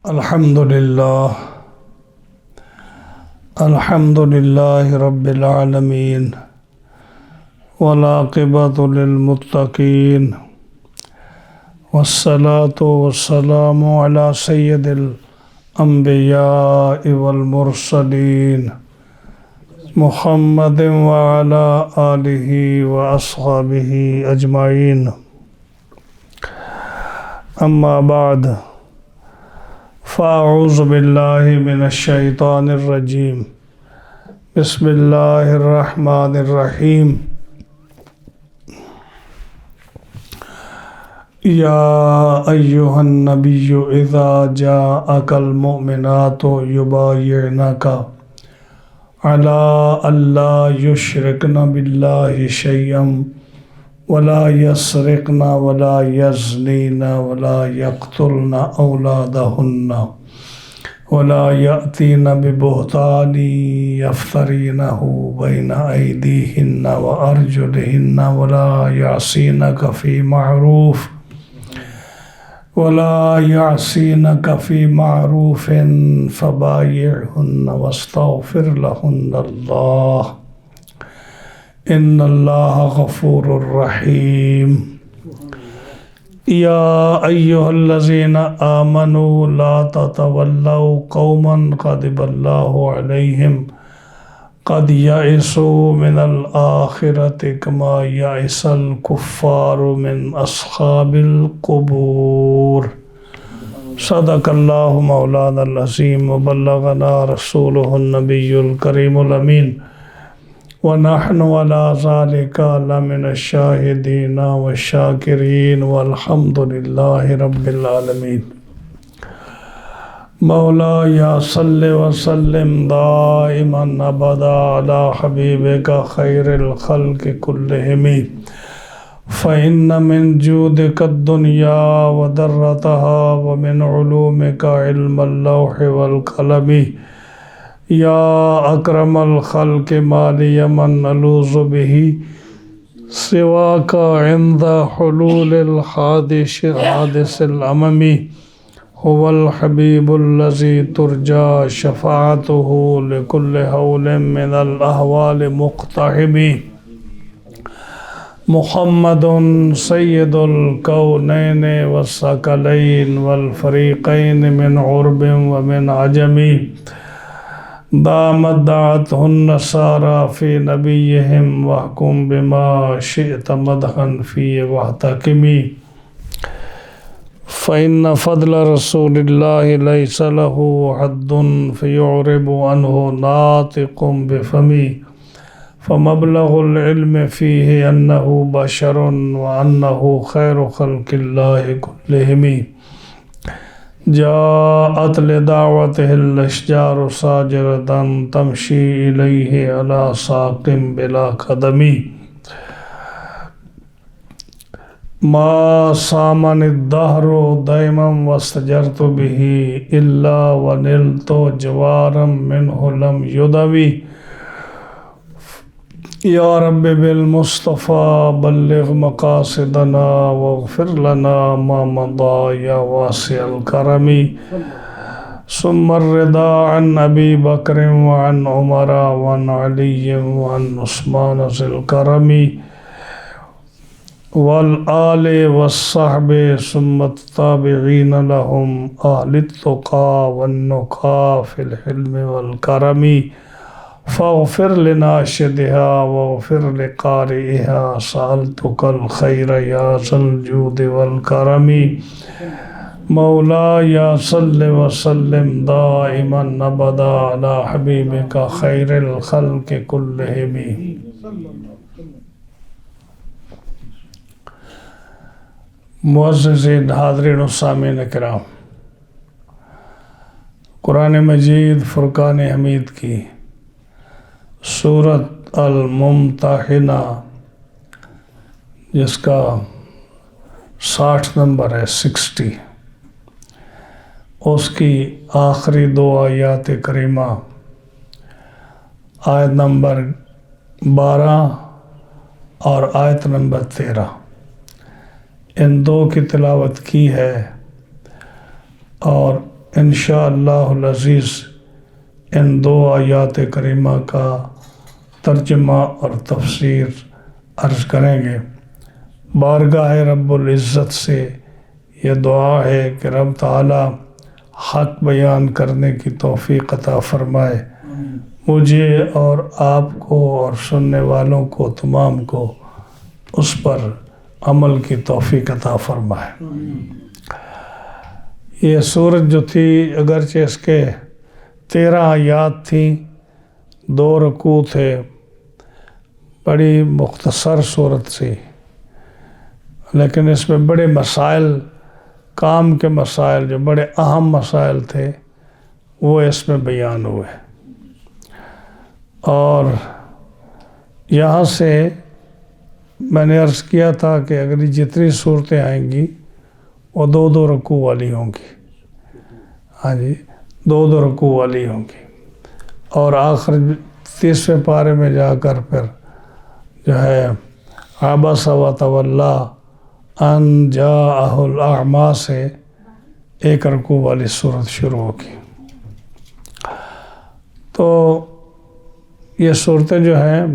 الحمد لله رب العالمين والعاقبة للمتقين والصلاة والسلام على سيد الأنبياء والمرسلين محمد وعلى آله وأصحابه أجمعين. أما بعد، فأعوذ بالله من الشيطان الرجيم. بسم الله الرحمن الرحيم. يا أيها النبي إذا جاءك المؤمنات يبايعنك على ألا يشركن بالله شيئا ولا يسرقن ولا يزنين ولا يقتلن أولادهن ولا يأتين ببهتان يفترينه بين أيديهن وأرجلهن ولا يعصينك في معروف فبايعهن واستغفر لهن الله إن الله غفور رحيم. يا أيها الذين آمنوا لا تتولوا قوما غضب الله عليهم قد يئسوا من الآخرة كما يئس الكفار من أصحاب القبور. صدق الله مولانا العظيم وبلغنا رسوله النبي الكريم الأمين ونحن على ذلك لمن الشاهدين والشاكرين والحمد لله رب العالمين. مولاي صل وسلم دائما أبدا على حبيبك خير الخلق كلهم فإن من جودك الدنيا وذرتها ومن علومك علم اللوح والقلم. يا أكرم الخلق ما لي من ألوذ به سواك عند حلول الحادث الأمم. هو الحبيب الذي ترجى شفاعته لكل هول من الأهوال مقتحم. محمد سيد الكونين والثقلين والفريقين من عرب ومن عجم. دامت دعته النصارى في نبيهم واحكم بما شئت مدحا فيه واحتكم. فإن فضل رسول الله ليس له حد فيعرب عنه ناطق بفمه فمبلغ العلم فيه أنه بشر وأنه خير خلق الله كلهم. جاءت لدعوته الأشجار ساجرة تمشي إليه على ساق بلا قدم. ما صامني الدهر دائما واستجرت به إلا ونلت جوارا منه لم يدوي. يا رب بالمصطفى بلغ مقاصدنا واغفر لنا ما مضى يا واسع الكرم. ثم الرضا عن أبي بكر وعن عمر وعن علي وعن عثمان ذي الكرم والآل والصحب ثم التابعين لهم أهل التقى والنقى في الحلم والكرم. فاغفر لناشدها واغفر لقارئها سألتك الخير يا ذا الجود والكرم. مولاي صل وسلم دائما أبدا على حبيبك خير الخلق كلهم. معززین حاضرین و سامعین کرام، قرآن مجید فرقان حمید کی سورۃ الممتحنہ جس کا 60 نمبر ہے 60، اس کی آخری 2 آیات کریمہ آیت نمبر 12 اور آیت نمبر 13 ان 2 کی تلاوت کی ہے، اور انشاءاللہ العزیز ان 2 آیات کریمہ کا ترجمہ اور تفسیر عرض کریں گے۔ بارگاہ رب العزت سے یہ دعا ہے کہ رب تعالی حق بیان کرنے کی توفیق عطا فرمائے مجھے اور آپ کو اور سننے والوں کو تمام کو اس پر عمل کی توفیق عطا فرمائے۔ یہ سورت جو تھی اگرچہ اس کے 13 آیات تھیں، 2 رکوع تھے، بڑی مختصر سورت سی، لیکن اس میں بڑے مسائل، کام کے مسائل، جو بڑے اہم مسائل تھے وہ اس میں بیان ہوئے۔ اور یہاں سے میں نے عرض کیا تھا کہ اگلی جتنی صورتیں آئیں گی وہ 2 رکوع والی ہوں گی، ہاں جی، 2 رکوع والی ہوں گی، اور آخر 30ویں پارے میں جا کر پھر جو ہے عبس وتولی ان جاءہ الاعمی سے 1 رکوع والی صورت شروع ہوگی۔ تو یہ صورتیں جو ہیں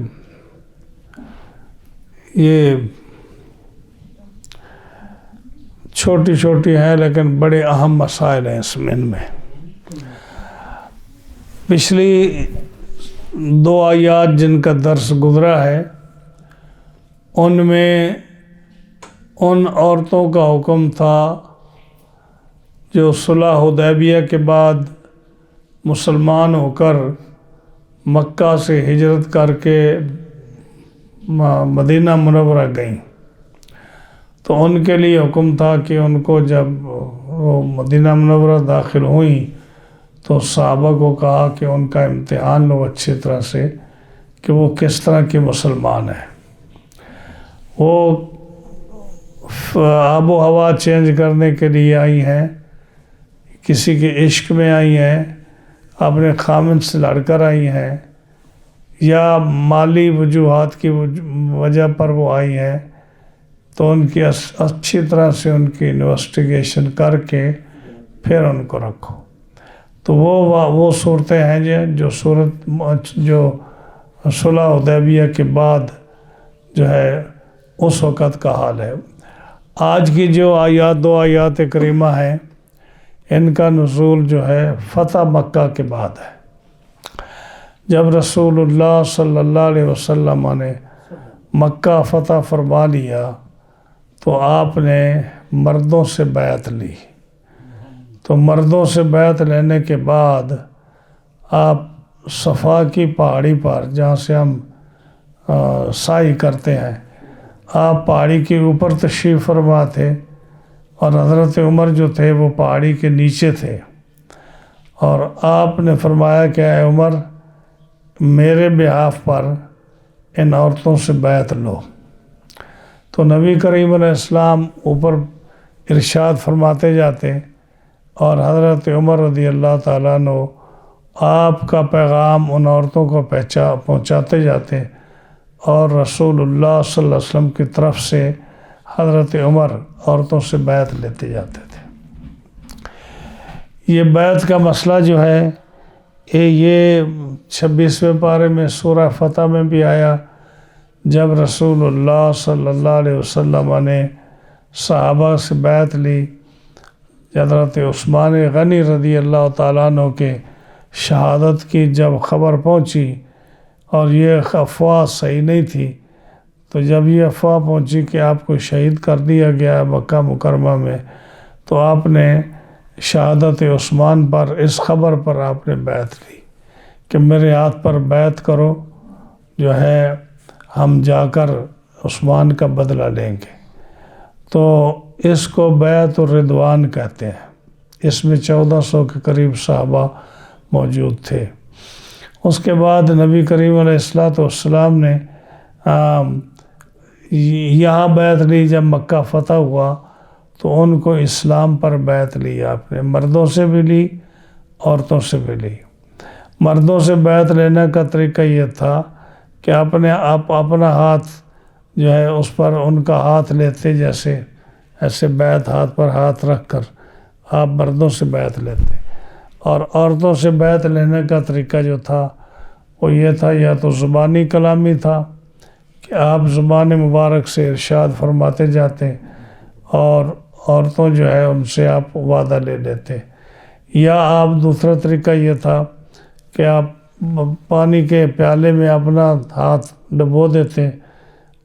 یہ چھوٹی چھوٹی ہیں لیکن بڑے اہم مسائل ہیں اس میں۔ ان میں پچھلی 2 آیات جن کا درس گزرا ہے ان میں ان عورتوں کا حکم تھا جو صلح حدیبیہ کے بعد مسلمان ہو کر مکہ سے ہجرت کر کے مدینہ منورہ گئیں، تو ان کے لیے حکم تھا کہ ان کو جب وہ مدینہ منورہ داخل ہوئیں تو صحابہ کو کہا کہ ان کا امتحان لو اچھی طرح سے کہ وہ کس طرح کے مسلمان ہیں۔ وہ آب و ہوا چینج کرنے کے لیے آئی ہیں، کسی کے عشق میں آئی ہیں، اپنے خامن سے لڑ کر آئی ہیں، یا مالی وجوہات کی وجہ پر وہ آئی ہیں، تو ان کی اچھی طرح سے ان کی انویسٹیگیشن کر کے پھر ان کو رکھو۔ تو وہ صورتیں ہیں جو جو صلح حدیبیہ کے بعد جو ہے اس وقت کا حال ہے۔ آج کی جو 2 آیات کریمہ ہیں ان کا نزول جو ہے فتح مکہ کے بعد ہے۔ جب رسول اللہ صلی اللہ علیہ وسلم نے مکہ فتح فرما لیا تو آپ نے مردوں سے بیعت لی، تو مردوں سے بیعت لینے کے بعد آپ صفا کی پہاڑی پر، جہاں سے ہم سعی کرتے ہیں، آپ پہاڑی کے اوپر تشریف فرما تھے، اور حضرت عمر جو تھے وہ پہاڑی کے نیچے تھے، اور آپ نے فرمایا کہ اے عمر میرے بہاف پر ان عورتوں سے بیعت لو۔ تو نبی کریم علیہ السلام اوپر ارشاد فرماتے جاتے اور حضرت عمر رضی اللہ تعالیٰ عنہ آپ کا پیغام ان عورتوں کو پہنچاتے جاتے، اور رسول اللہ صلی اللہ علیہ وسلم کی طرف سے حضرت عمر عورتوں سے بیعت لیتے جاتے تھے۔ یہ بیعت کا مسئلہ جو ہے یہ 26ویں پارے میں سورہ فتح میں بھی آیا، جب رسول اللہ صلی اللہ علیہ وسلم نے صحابہ سے بیعت لی، حضرت عثمان غنی رضی اللہ تعالیٰ عنہ کے شہادت کی جب خبر پہنچی، اور یہ افواہ صحیح نہیں تھی، تو جب یہ افواہ پہنچی کہ آپ کو شہید کر دیا گیا ہے مکہ مکرمہ میں، تو آپ نے شہادت عثمان پر، اس خبر پر آپ نے بیعت لی کہ میرے ہاتھ پر بیعت کرو، جو ہے ہم جا کر عثمان کا بدلہ لیں گے۔ تو اس کو بیعت الرضوان کہتے ہیں۔ اس میں 1400 کے قریب صحابہ موجود تھے۔ اس کے بعد نبی کریم علیہ السلام نے یہاں بیعت لی، جب مکہ فتح ہوا تو ان کو اسلام پر بیعت لی، آپ نے مردوں سے بھی لی عورتوں سے بھی لی۔ مردوں سے بیعت لینے کا طریقہ یہ تھا کہ آپ اپنا ہاتھ جو ہے اس پر ان کا ہاتھ لیتے، جیسے ایسے بیعت ہاتھ پر ہاتھ رکھ کر آپ مردوں سے بیعت لیتے، اور عورتوں سے بیعت لینے کا طریقہ جو تھا وہ یہ تھا، یا تو زبانی کلامی تھا کہ آپ زبان مبارک سے ارشاد فرماتے جاتے اور عورتوں جو ہے ان سے آپ وعدہ لے لیتے، یا آپ دوسرا طریقہ یہ تھا کہ آپ پانی کے پیالے میں اپنا ہاتھ ڈبو دیتے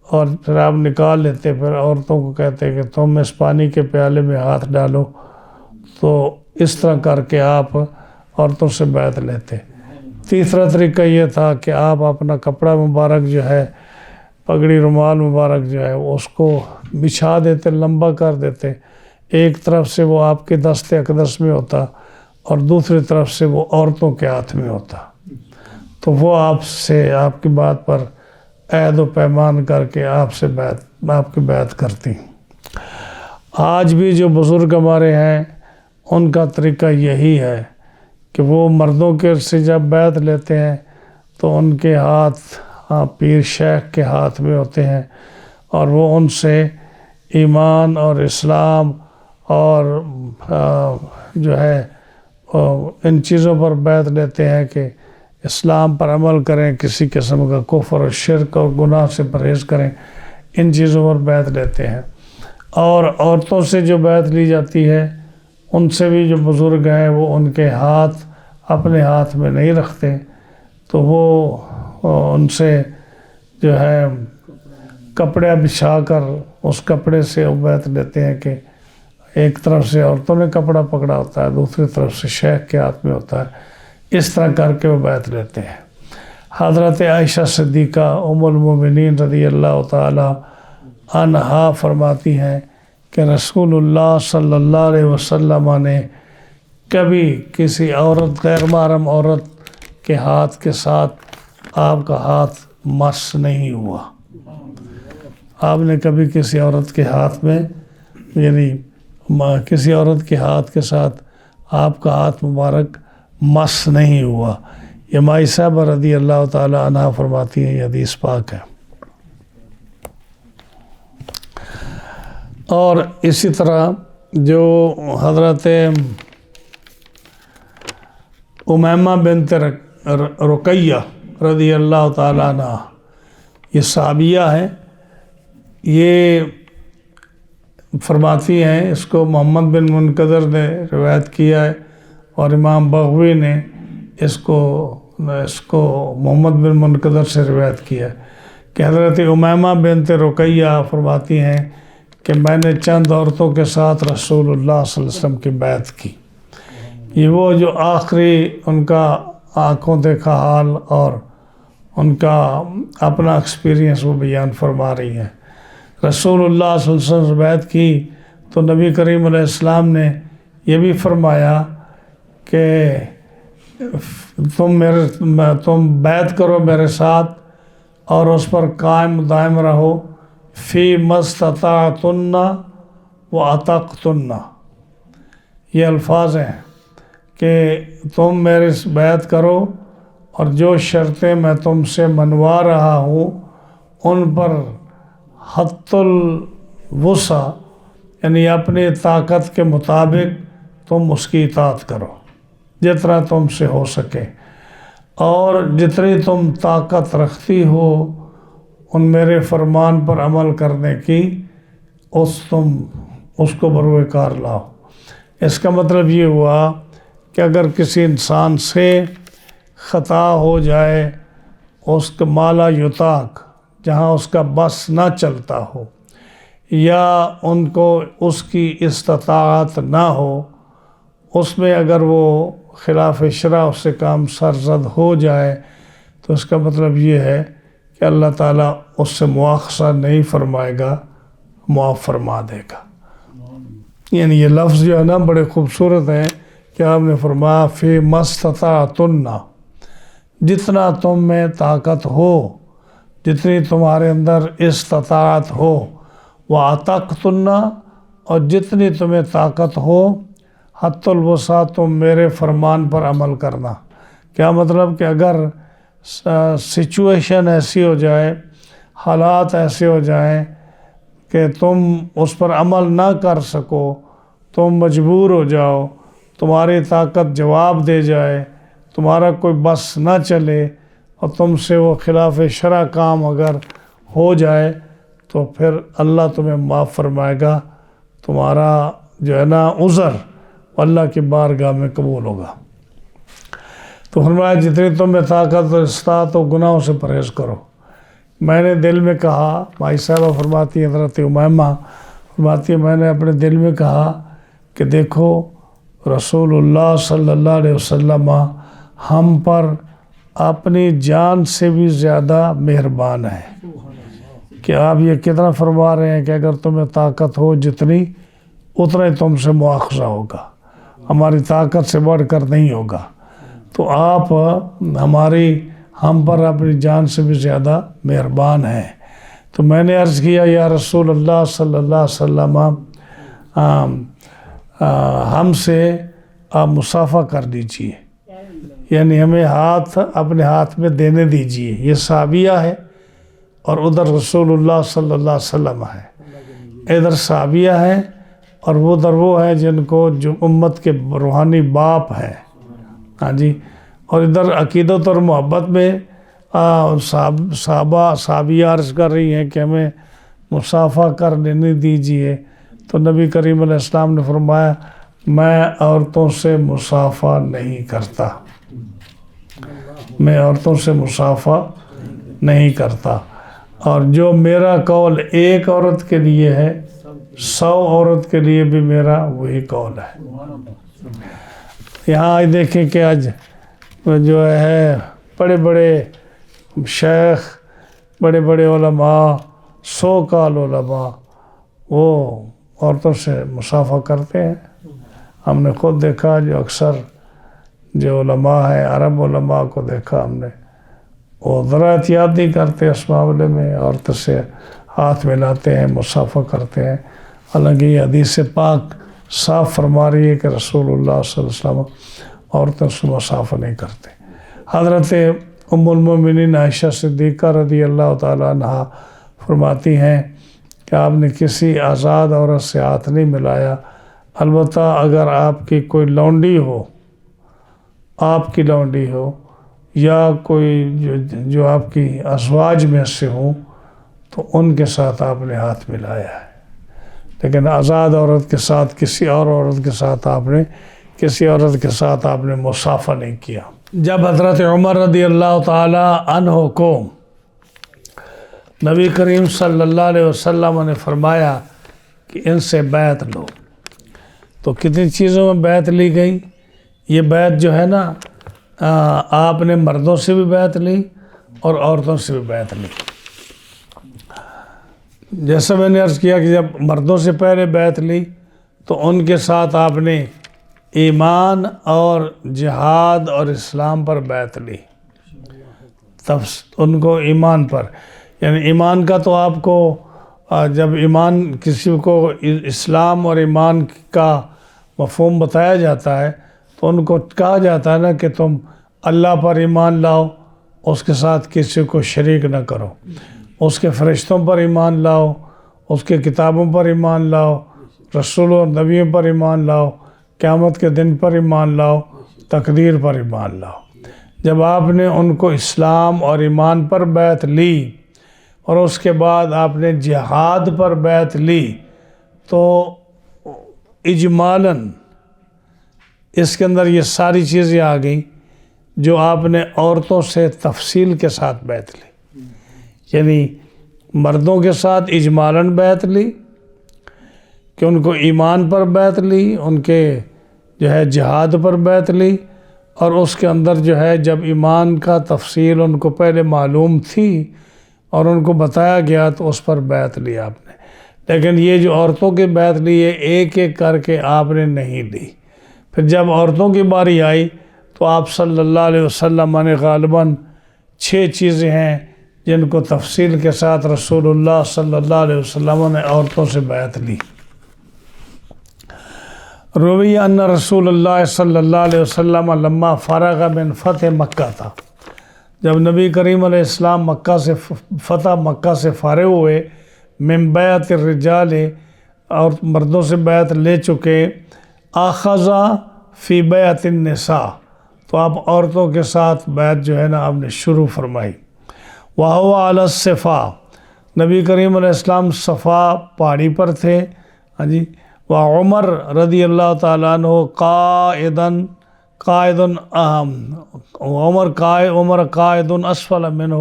اور پھر آپ نکال لیتے، پھر عورتوں کو کہتے کہ تم اس پانی کے پیالے میں ہاتھ ڈالو، تو اس طرح کر کے آپ عورتوں سے بیعت لیتے۔ تیسرا طریقہ یہ تھا کہ آپ اپنا کپڑا مبارک جو ہے، پگڑی رومال مبارک جو ہے، اس کو بچھا دیتے، لمبا کر دیتے، ایک طرف سے وہ آپ کے دست اقدس میں ہوتا اور دوسری طرف سے وہ عورتوں کے ہاتھ میں ہوتا، تو وہ آپ سے آپ کی بات پر عہد و پیمان کر کے آپ کی بیعت کرتی۔ آج بھی جو بزرگ ہمارے ہیں ان کا طریقہ یہی ہے کہ وہ مردوں کے سے جب بیعت لیتے ہیں تو ان کے ہاتھ پیر شیخ کے ہاتھ میں ہوتے ہیں اور وہ ان سے ایمان اور اسلام اور جو ہے ان چیزوں پر بیعت لیتے ہیں کہ اسلام پر عمل کریں، کسی قسم کا کفر اور شرک اور گناہ سے پرہیز کریں، ان چیزوں پر بیعت لیتے ہیں۔ اور عورتوں سے جو بیعت لی جاتی ہے ان سے بھی جو بزرگ ہیں وہ ان کے ہاتھ اپنے ہاتھ میں نہیں رکھتے، تو وہ ان سے جو ہے کپڑا بچھا کر اس کپڑے سے بیعت لیتے ہیں کہ ایک طرف سے عورتوں نے کپڑا پکڑا ہوتا ہے، دوسری طرف سے شیخ کے ہاتھ میں ہوتا ہے، اس طرح کر کے وہ بیعت لیتے ہیں۔ حضرت عائشہ صدیقہ ام المومنین رضی اللہ تعالی عنہا فرماتی ہیں کہ رسول اللہ صلی اللہ علیہ وسلم نے کبھی کسی عورت، غیر محرم عورت کے ہاتھ کے ساتھ آپ کا ہاتھ مس نہیں ہوا۔ آپ نے کبھی کسی عورت کے ہاتھ میں، یعنی کسی عورت کے ہاتھ کے ساتھ آپ کا ہاتھ مبارک مس نہیں ہوا۔ یہ مائی صاحبہ رضی اللہ تعالی عنہ فرماتی ہیں، یہ حدیث پاک ہے۔ اور اسی طرح جو حضرت امیمہ بنت رقیہ رضی اللہ تعالیٰ عنہ، یہ صحابیہ ہے، یہ فرماتی ہیں، اس کو محمد بن منقدر نے روایت کیا ہے اور امام بغوی نے اس کو محمد بن منقدر سے روایت کیا ہے کہ حضرت امیمہ بنت رقیہ فرماتی ہیں کہ میں نے چند عورتوں کے ساتھ رسول اللہ صلی اللہ علیہ وسلم کی بیعت کی۔ یہ وہ جو آخری ان کا آنکھوں دیکھا حال اور ان کا اپنا ایکسپیرینس وہ بیان فرما رہی ہیں۔ رسول اللہ صلی اللہ علیہ وسلم سے بیعت کی تو نبی کریم علیہ السلام نے یہ بھی فرمایا کہ تم بیعت کرو میرے ساتھ اور اس پر قائم دائم رہو، فی مستطاعتن و اطقتن، یہ الفاظ ہیں کہ تم میرے بیعت کرو اور جو شرطیں میں تم سے منوا رہا ہوں ان پر حد الوسع، یعنی اپنی طاقت کے مطابق تم اس کی اطاعت کرو جتنا تم سے ہو سکے، اور جتنی تم طاقت رکھتی ہو ان میرے فرمان پر عمل کرنے کی تم اس کو بروئے کار لاؤ۔ اس کا مطلب یہ ہوا کہ اگر کسی انسان سے خطا ہو جائے، اس کا مالا یطاق، جہاں اس کا بس نہ چلتا ہو یا ان کو اس کی استطاعت نہ ہو، اس میں اگر وہ خلاف شرع اس سے کام سرزد ہو جائے تو اس کا مطلب یہ ہے کہ اللہ تعالیٰ اس سے مواخذہ نہیں فرمائے گا، معاف فرما دے گا۔ یعنی یہ لفظ جو ہے نا بڑے خوبصورت ہیں کہ آپ نے فرمایا فی مستطاعتن، جتنا تم میں طاقت ہو، جتنی تمہارے اندر استطاعت ہو، وَأَطَقْتُنَّ، اور جتنی تمہیں طاقت ہو، حد الوسع تم میرے فرمان پر عمل کرنا۔ کیا مطلب کہ اگر سچویشن ایسی ہو جائے، حالات ایسے ہو جائیں کہ تم اس پر عمل نہ کر سکو، تم مجبور ہو جاؤ، تمہاری طاقت جواب دے جائے، تمہارا کوئی بس نہ چلے اور تم سے وہ خلاف شرع کام اگر ہو جائے تو پھر اللہ تمہیں معاف فرمائے گا، تمہارا جو ہے نا عذر اللہ کی بارگاہ میں قبول ہوگا۔ تو فرمایا جتنی تمہیں طاقت اور استطاعت ہو گناہوں سے پرہیز کرو۔ میں نے دل میں کہا، مائی صاحبہ فرماتی ہیں، حضرت امیمہ فرماتی ہیں، میں نے اپنے دل میں کہا کہ دیکھو رسول اللہ صلی اللہ علیہ وسلم ہم پر اپنی جان سے بھی زیادہ مہربان ہے کہ آپ یہ کتنا فرما رہے ہیں کہ اگر تمہیں طاقت ہو جتنی اتنا ہی تم سے مواخذہ ہوگا، ہماری طاقت سے بڑھ کر نہیں ہوگا، تو آپ ہم پر اپنی جان سے بھی زیادہ مہربان ہیں۔ تو میں نے عرض کیا یا رسول اللہ صلی اللہ علیہ وسلم ہم سے آپ مصافحہ کر دیجئے، یعنی ہمیں اپنے ہاتھ میں دینے دیجئے۔ یہ صحابیہ ہے اور ادھر رسول اللہ صلی اللہ علیہ وسلم ہے، ادھر صحابیہ ہے اور ادھر وہ ہیں جن کو جو امت کے روحانی باپ ہیں، ہاں جی، اور ادھر عقیدت اور محبت میں صحابیہ عرض کر رہی ہیں کہ ہمیں مصافحہ کر لینے دیجئے۔ تو نبی کریم علیہ السلام نے فرمایا میں عورتوں سے مصافحہ نہیں کرتا، میں عورتوں سے مصافحہ نہیں کرتا، اور جو میرا قول ایک عورت کے لیے ہے 100 عورت کے لیے بھی میرا وہی قول ہے۔ یہاں دیکھیں کہ آج جو ہے بڑے بڑے شیخ، بڑے بڑے علماء، 100 کال علماء وہ عورتوں سے مصافحہ کرتے ہیں۔ ہم نے خود دیکھا، جو اکثر جو علماء ہیں، عرب علماء کو دیکھا ہم نے، وہ ذرا احتیاط نہیں کرتے اس معاملے میں، عورتوں سے ہاتھ ملاتے ہیں، مصافحہ کرتے ہیں، حالانکہ یہ حدیث پاک صاف فرما رہی ہے کہ رسول اللہ صلی اللہ علیہ وسلم عورتوں سے مصافحہ نہیں کرتے۔ حضرت ام المومنین عائشہ صدیقہ رضی اللہ تعالیٰ عنہ فرماتی ہیں کہ آپ نے کسی آزاد عورت سے ہاتھ نہیں ملایا، البتہ اگر آپ کی کوئی لونڈی ہو، آپ کی لونڈی ہو یا کوئی جو آپ کی ازواج میں سے ہوں تو ان کے ساتھ آپ نے ہاتھ ملایا ہے، لیکن آزاد عورت کے ساتھ کسی اور عورت کے ساتھ آپ نے مصافحہ نہیں کیا۔ جب حضرت عمر رضی اللہ تعالی عنہ کو نبی کریم صلی اللہ علیہ وسلم نے فرمایا کہ ان سے بیعت لو، تو کتنی چیزوں میں بیعت لی گئی۔ یہ بیعت جو ہے نا، آپ نے مردوں سے بھی بیعت لی اور عورتوں سے بھی بیعت لی۔ جیسا میں نے عرض کیا کہ جب مردوں سے پہلے بیعت لی تو ان کے ساتھ آپ نے ایمان اور جہاد اور اسلام پر بیعت لی، ان کو ایمان پر، یعنی ایمان کا تو آپ کو جب ایمان کسی کو اسلام اور ایمان کا مفہوم بتایا جاتا ہے تو ان کو کہا جاتا ہے نا کہ تم اللہ پر ایمان لاؤ، اس کے ساتھ کسی کو شریک نہ کرو، اس کے فرشتوں پر ایمان لاؤ، اس کے کتابوں پر ایمان لاؤ، رسولوں اور نبیوں پر ایمان لاؤ، قیامت کے دن پر ایمان لاؤ، تقدیر پر ایمان لاؤ۔ جب آپ نے ان کو اسلام اور ایمان پر بیعت لی اور اس کے بعد آپ نے جہاد پر بیعت لی تو اجمالاً اس کے اندر یہ ساری چیزیں آ گئیں جو آپ نے عورتوں سے تفصیل کے ساتھ بیعت لی، یعنی مردوں کے ساتھ اجمالاً بیعت لی کہ ان کو ایمان پر بیعت لی، ان کے جو ہے جہاد پر بیعت لی، اور اس کے اندر جو ہے جب ایمان کا تفصیل ان کو پہلے معلوم تھی اور ان کو بتایا گیا تو اس پر بیعت لی آپ نے۔ لیکن یہ جو عورتوں کی بیعت لی ہے ایک ایک کر کے آپ نے نہیں لی۔ پھر جب عورتوں کی باری آئی تو آپ صلی اللہ علیہ وسلم نے غالباً 6 چیزیں ہیں جن کو تفصیل کے ساتھ رسول اللہ صلی اللہ علیہ وسلم نے عورتوں سے بیعت لی۔ روی ان رسول اللہ صلی اللہ علیہ وسلم لما فرغ من فتح مکہ تھا، جب نبی کریم علیہ السلام مکہ سے فارغ ہوئے، من بیعت الرجال، اور مردوں سے بیعت لے چکے، اخذ فی بیعت النساء، تو آپ عورتوں کے ساتھ بیعت جو ہے نا آپ نے شروع فرمائی۔ وَهُوَ عَلَى الصِّفَا، نبی کریم علیہ السلام صفا پہاڑی پر تھے، ہاں جی۔ وعمر رضی اللہ تعالیٰ عنہ قائد عمر قائد اسفل منہ،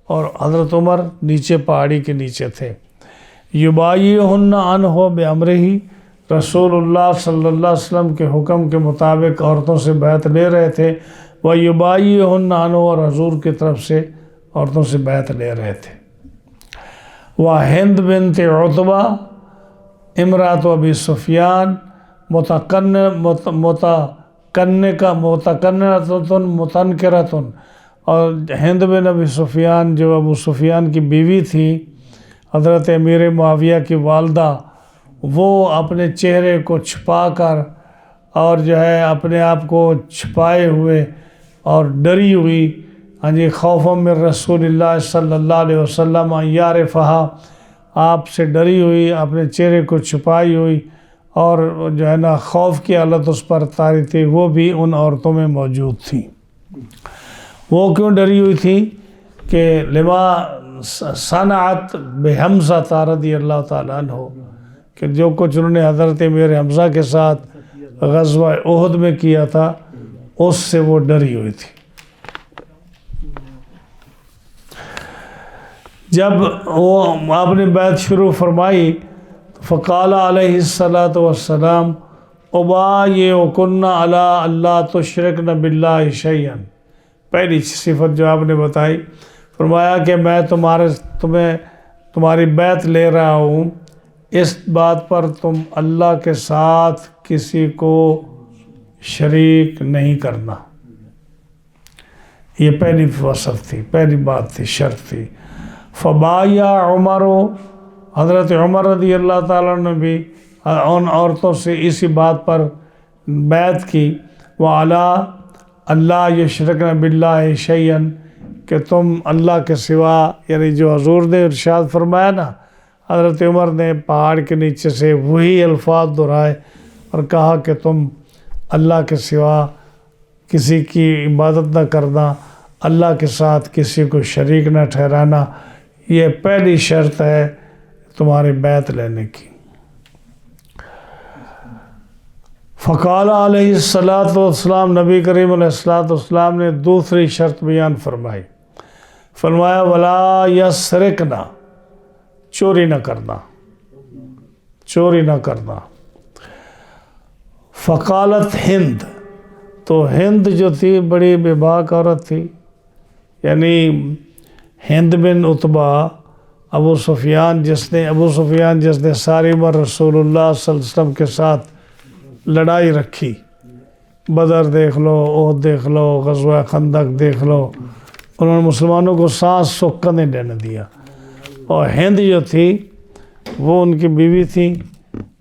اور حضرت عمر نیچے پہاڑی کے نیچے تھے۔ یبایعہن عنہ بامرہ، رسول اللہ صلی اللہ علیہ وسلم کے حکم کے مطابق عورتوں سے بیعت لے رہے تھے۔ ویبایعہن عنہ، اور حضور کی طرف سے عورتوں سے بیعت لے رہے تھے۔ وہند بنت عتبہ امرات ابی سفیان متنکرتن، اور ہند بن ابی سفیان جو ابو سفیان کی بیوی تھی، حضرت امیر معاویہ کی والدہ، وہ اپنے چہرے کو چھپا کر اور جو ہے اپنے آپ کو چھپائے ہوئے اور ڈری ہوئی، ہاں جی، خوفا من رسول اللہ صلی اللہ علیہ وسلم یعرفہا، آپ سے ڈری ہوئی، اپنے چہرے کو چھپائی ہوئی، اور جو ہے نا خوف کی حالت اس پر طاری تھی، وہ بھی ان عورتوں میں موجود تھی۔ وہ کیوں ڈری ہوئی تھی کہ لما صنعت بحمزہ رضی اللہ تعالیٰ عنہ، کہ جو کچھ انہوں نے حضرت امیر حمزہ کے ساتھ غزوہ احد میں کیا تھا، اس سے وہ ڈری ہوئی تھی۔ جب وہ آپ نے بیعت شروع فرمائی، فقال علیہ الصلاۃ والسلام ابایعکن علی اللہ تشرکن باللہ شیئا، پہلی صفت جو آپ نے بتائی، فرمایا کہ میں تمہاری بیعت لے رہا ہوں اس بات پر تم اللہ کے ساتھ کسی کو شریک نہیں کرنا۔ یہ پہلی وصف تھی، پہلی بات تھی، شرط تھی۔ فبایع عمر، حضرت عمر رضی اللہ تعالیٰ نے بھی ان عورتوں سے اسی بات پر بیعت کی۔ وعلی اللہ یشرکن باللہ شیئا، کہ تم اللہ کے سوا، یعنی جو حضور نے ارشاد فرمایا نا، حضرت عمر نے پہاڑ کے نیچے سے وہی الفاظ دہرائے اور کہا کہ تم اللہ کے سوا کسی کی عبادت نہ کرنا، اللہ کے ساتھ کسی کو شریک نہ ٹھہرانا، یہ پہلی شرط ہے تمہاری بیعت لینے کی۔ فقال علیہ الصلاۃ والسلام، نبی کریم علیہ الصلاۃ والسلام نے دوسری شرط بیان فرمائی، فرمایا ولا یسرقنا، چوری نہ کرنا، چوری نہ کرنا۔ فقالت ہند، تو ہند جو تھی بڑی بے باک عورت تھی، یعنی ہند بن عتبہ ابو سفیان جس نے ساری عمر رسول اللہ صلی اللہ علیہ وسلم کے ساتھ لڑائی رکھی، بدر دیکھ لو، احد دیکھ لو، غزوہ خندق دیکھ لو، انہوں نے مسلمانوں کو سانس سکھ نہیں لینے دیا۔ اور ہند جو تھی وہ ان کی بیوی تھی،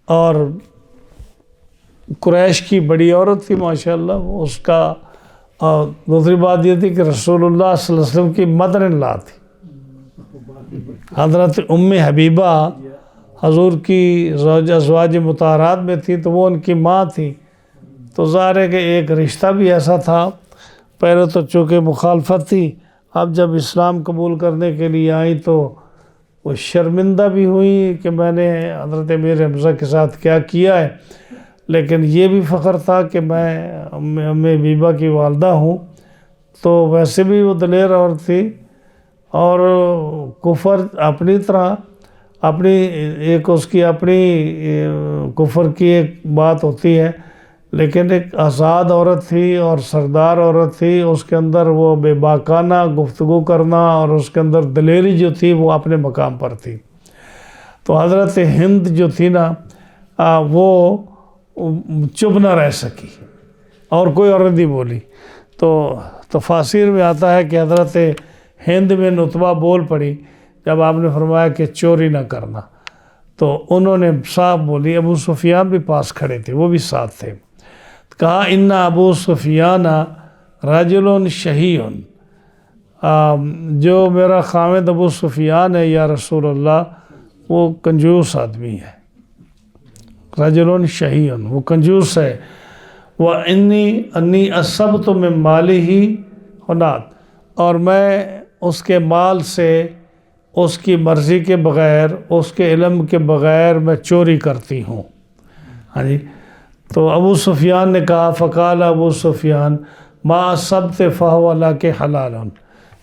اور قریش کی بڑی عورت تھی ماشاءاللہ، اس کا اور دوسری بات یہ تھی کہ رسول اللہ صلی اللہ علیہ وسلم کی مدر ان لا تھی، حضرت ام حبیبہ حضور کی ازواج مطہرات میں تھی، تو وہ ان کی ماں تھی، تو ظاہر ہے کہ ایک رشتہ بھی ایسا تھا۔ پہلے تو چونکہ مخالفت تھی، اب جب اسلام قبول کرنے کے لیے آئی تو وہ شرمندہ بھی ہوئی کہ میں نے حضرت امیر حمزہ کے ساتھ کیا کیا ہے، لیکن یہ بھی فخر تھا کہ میں ام حبیبہ کی والدہ ہوں۔ تو ویسے بھی وہ دلیر عورت تھی، اور کفر اپنی طرح اپنی ایک اس کی اپنی کفر کی ایک بات ہوتی ہے، لیکن ایک آزاد عورت تھی اور سردار عورت تھی، اس کے اندر وہ بے باکانہ گفتگو کرنا اور اس کے اندر دلیری جو تھی وہ اپنے مقام پر تھی۔ تو حضرت ہند جو تھی نا وہ چپ نہ رہ سکی اور کوئی عورت نہیں بولی، تو تفاسیر میں آتا ہے کہ حضرت ہند بن عتبہ بول پڑی جب آپ نے فرمایا کہ چوری نہ کرنا، تو انہوں نے صاف بولی۔ ابو سفیان بھی پاس کھڑے تھے، وہ بھی ساتھ تھے، کہا ان ابو سفیان رجل شہی، جو میرا خامد ابو سفیان ہے یا رسول اللہ، وہ کنجوس آدمی ہے، رجل شہی، وہ کنجوس ہے۔ انی اصبت من مالہ ہنات، اور میں اس کے مال سے اس کی مرضی کے بغیر، اس کے علم کے بغیر میں چوری کرتی ہوں۔ ہاں جی، تو ابو سفیان نے کہا، فقال ابو سفیان ما اصبت فہو لک حلال،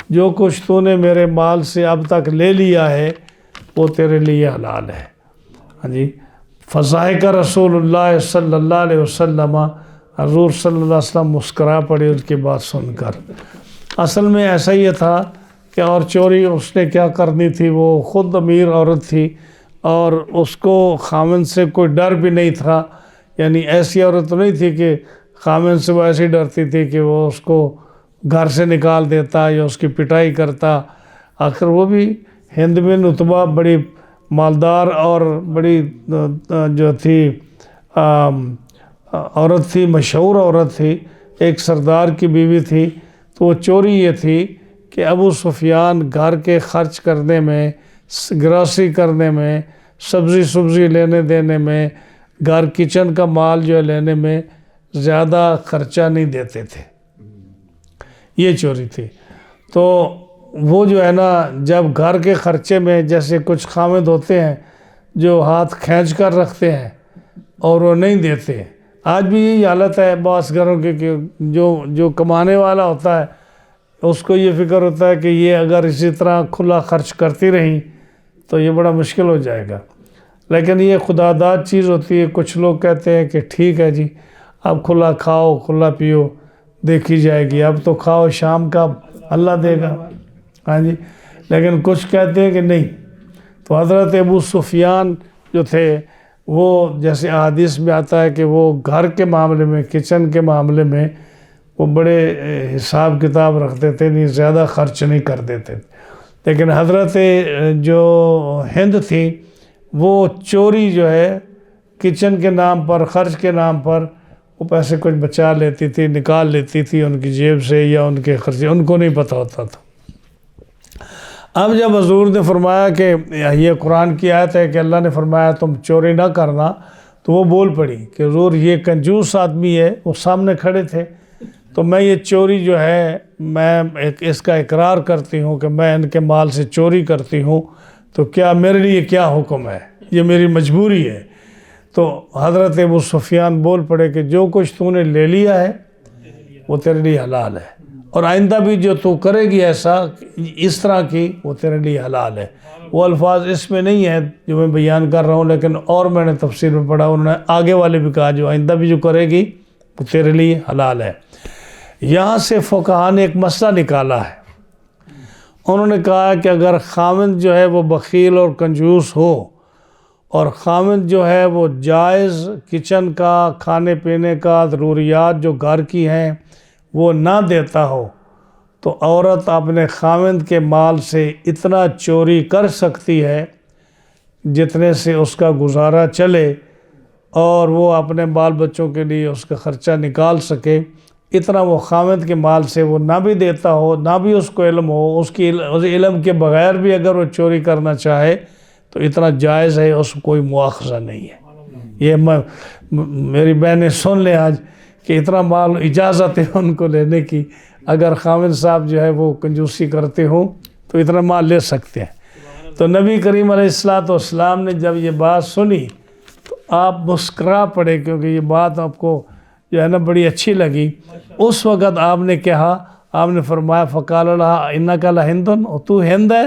جو کچھ تو نے میرے مال سے اب تک لے لیا ہے وہ تیرے لیے حلال ہے۔ ہاں جی، فضحک رسول اللہ صلی اللہ علیہ وسلم، حضور صلی اللہ علیہ وسلم مسکرا پڑے اس کی بات سن کر۔ اصل میں ایسا ہی تھا کہ اور چوری اس نے کیا کرنی تھی، وہ خود امیر عورت تھی اور اس کو خامن سے کوئی ڈر بھی نہیں تھا، یعنی ایسی عورت تو نہیں تھی کہ خامن سے وہ ایسی ڈرتی تھی کہ وہ اس کو گھر سے نکال دیتا یا اس کی پٹائی کرتا۔ آخر وہ بھی ہند بن عتبہ بڑی مالدار اور بڑی جو تھی عورت تھی، مشہور عورت تھی، ایک سردار کی بیوی تھی۔ تو وہ چوری یہ تھی کہ ابو سفیان گھر کے خرچ کرنے میں، گروسری کرنے میں، سبزی لینے دینے میں، گھر کچن کا مال جو ہے لینے میں زیادہ خرچہ نہیں دیتے تھے، یہ چوری تھی۔ تو وہ جو ہے نا، جب گھر کے خرچے میں جیسے کچھ خامد ہوتے ہیں جو ہاتھ کھینچ کر رکھتے ہیں اور وہ نہیں دیتے، آج بھی یہی حالت ہے بعض گھروں کے کہ جو کمانے والا ہوتا ہے اس کو یہ فکر ہوتا ہے کہ یہ اگر اسی طرح کھلا خرچ کرتی رہیں تو یہ بڑا مشکل ہو جائے گا، لیکن یہ خدا داد چیز ہوتی ہے۔ کچھ لوگ کہتے ہیں کہ ٹھیک ہے جی، اب کھلا کھاؤ کھلا پیو، دیکھی جائے گی، اب تو کھاؤ، شام کا اللہ دے گا۔ ہاں جی، لیکن کچھ کہتے ہیں کہ نہیں۔ تو حضرت ابو سفیان جو تھے وہ جیسے احادیث میں آتا ہے کہ وہ گھر کے معاملے میں، کچن کے معاملے میں وہ بڑے حساب کتاب رکھتے تھے، نہیں زیادہ خرچ نہیں کر دیتے۔ لیکن حضرت جو ہند تھی وہ چوری جو ہے کچن کے نام پر، خرچ کے نام پر وہ پیسے کچھ بچا لیتی تھی، نکال لیتی تھی ان کی جیب سے یا ان کے خرچے، ان کو نہیں پتہ ہوتا تھا۔ اب جب حضور نے فرمایا کہ یہ قرآن کی آیت ہے کہ اللہ نے فرمایا تم چوری نہ کرنا، تو وہ بول پڑی کہ حضور یہ کنجوس آدمی ہے، وہ سامنے کھڑے تھے، تو میں یہ چوری جو ہے میں اس کا اقرار کرتی ہوں کہ میں ان کے مال سے چوری کرتی ہوں، تو کیا میرے لیے کیا حکم ہے، یہ میری مجبوری ہے۔ تو حضرت ابو سفیان بول پڑے کہ جو کچھ تو نے لے لیا ہے وہ تیرے لیے حلال ہے، اور آئندہ بھی جو تو کرے گی ایسا اس طرح کی وہ تیرے لیے حلال ہے۔ وہ الفاظ اس میں نہیں ہیں جو میں بیان کر رہا ہوں، لیکن اور میں نے تفسیر میں پڑھا، انہوں نے آگے والے بھی کہا جو آئندہ بھی جو کرے گی وہ تیرے لیے حلال ہے۔ یہاں سے فقہاء نے ایک مسئلہ نکالا ہے، انہوں نے کہا کہ اگر خاوند جو ہے وہ بخیل اور کنجوس ہو اور خاوند جو ہے وہ جائز کچن کا، کھانے پینے کا، ضروریات جو گھر کی ہیں وہ نہ دیتا ہو، تو عورت اپنے خاوند کے مال سے اتنا چوری کر سکتی ہے جتنے سے اس کا گزارا چلے اور وہ اپنے بال بچوں کے لیے اس کا خرچہ نکال سکے، اتنا وہ خاوند کے مال سے وہ نہ بھی دیتا ہو، نہ بھی اس کو علم ہو، اس علم کے بغیر بھی اگر وہ چوری کرنا چاہے تو اتنا جائز ہے، اس کو کوئی مواخذہ نہیں ہے۔ یہ میری بہنیں سن لیں آج کہ اتنا مال اجازت ہے ان کو لینے کی، اگر خاوند صاحب جو ہے وہ کنجوسی کرتے ہوں تو اتنا مال لے سکتے ہیں۔ تو نبی کریم علیہ السلام نے جب یہ بات سنی تو آپ مسکرا پڑے، کیونکہ یہ بات آپ کو جو ہے نا بڑی اچھی لگی۔ اس وقت آپ نے کہا، آپ نے فرمایا فقال لها انک لہند، اور تو ہند ہے،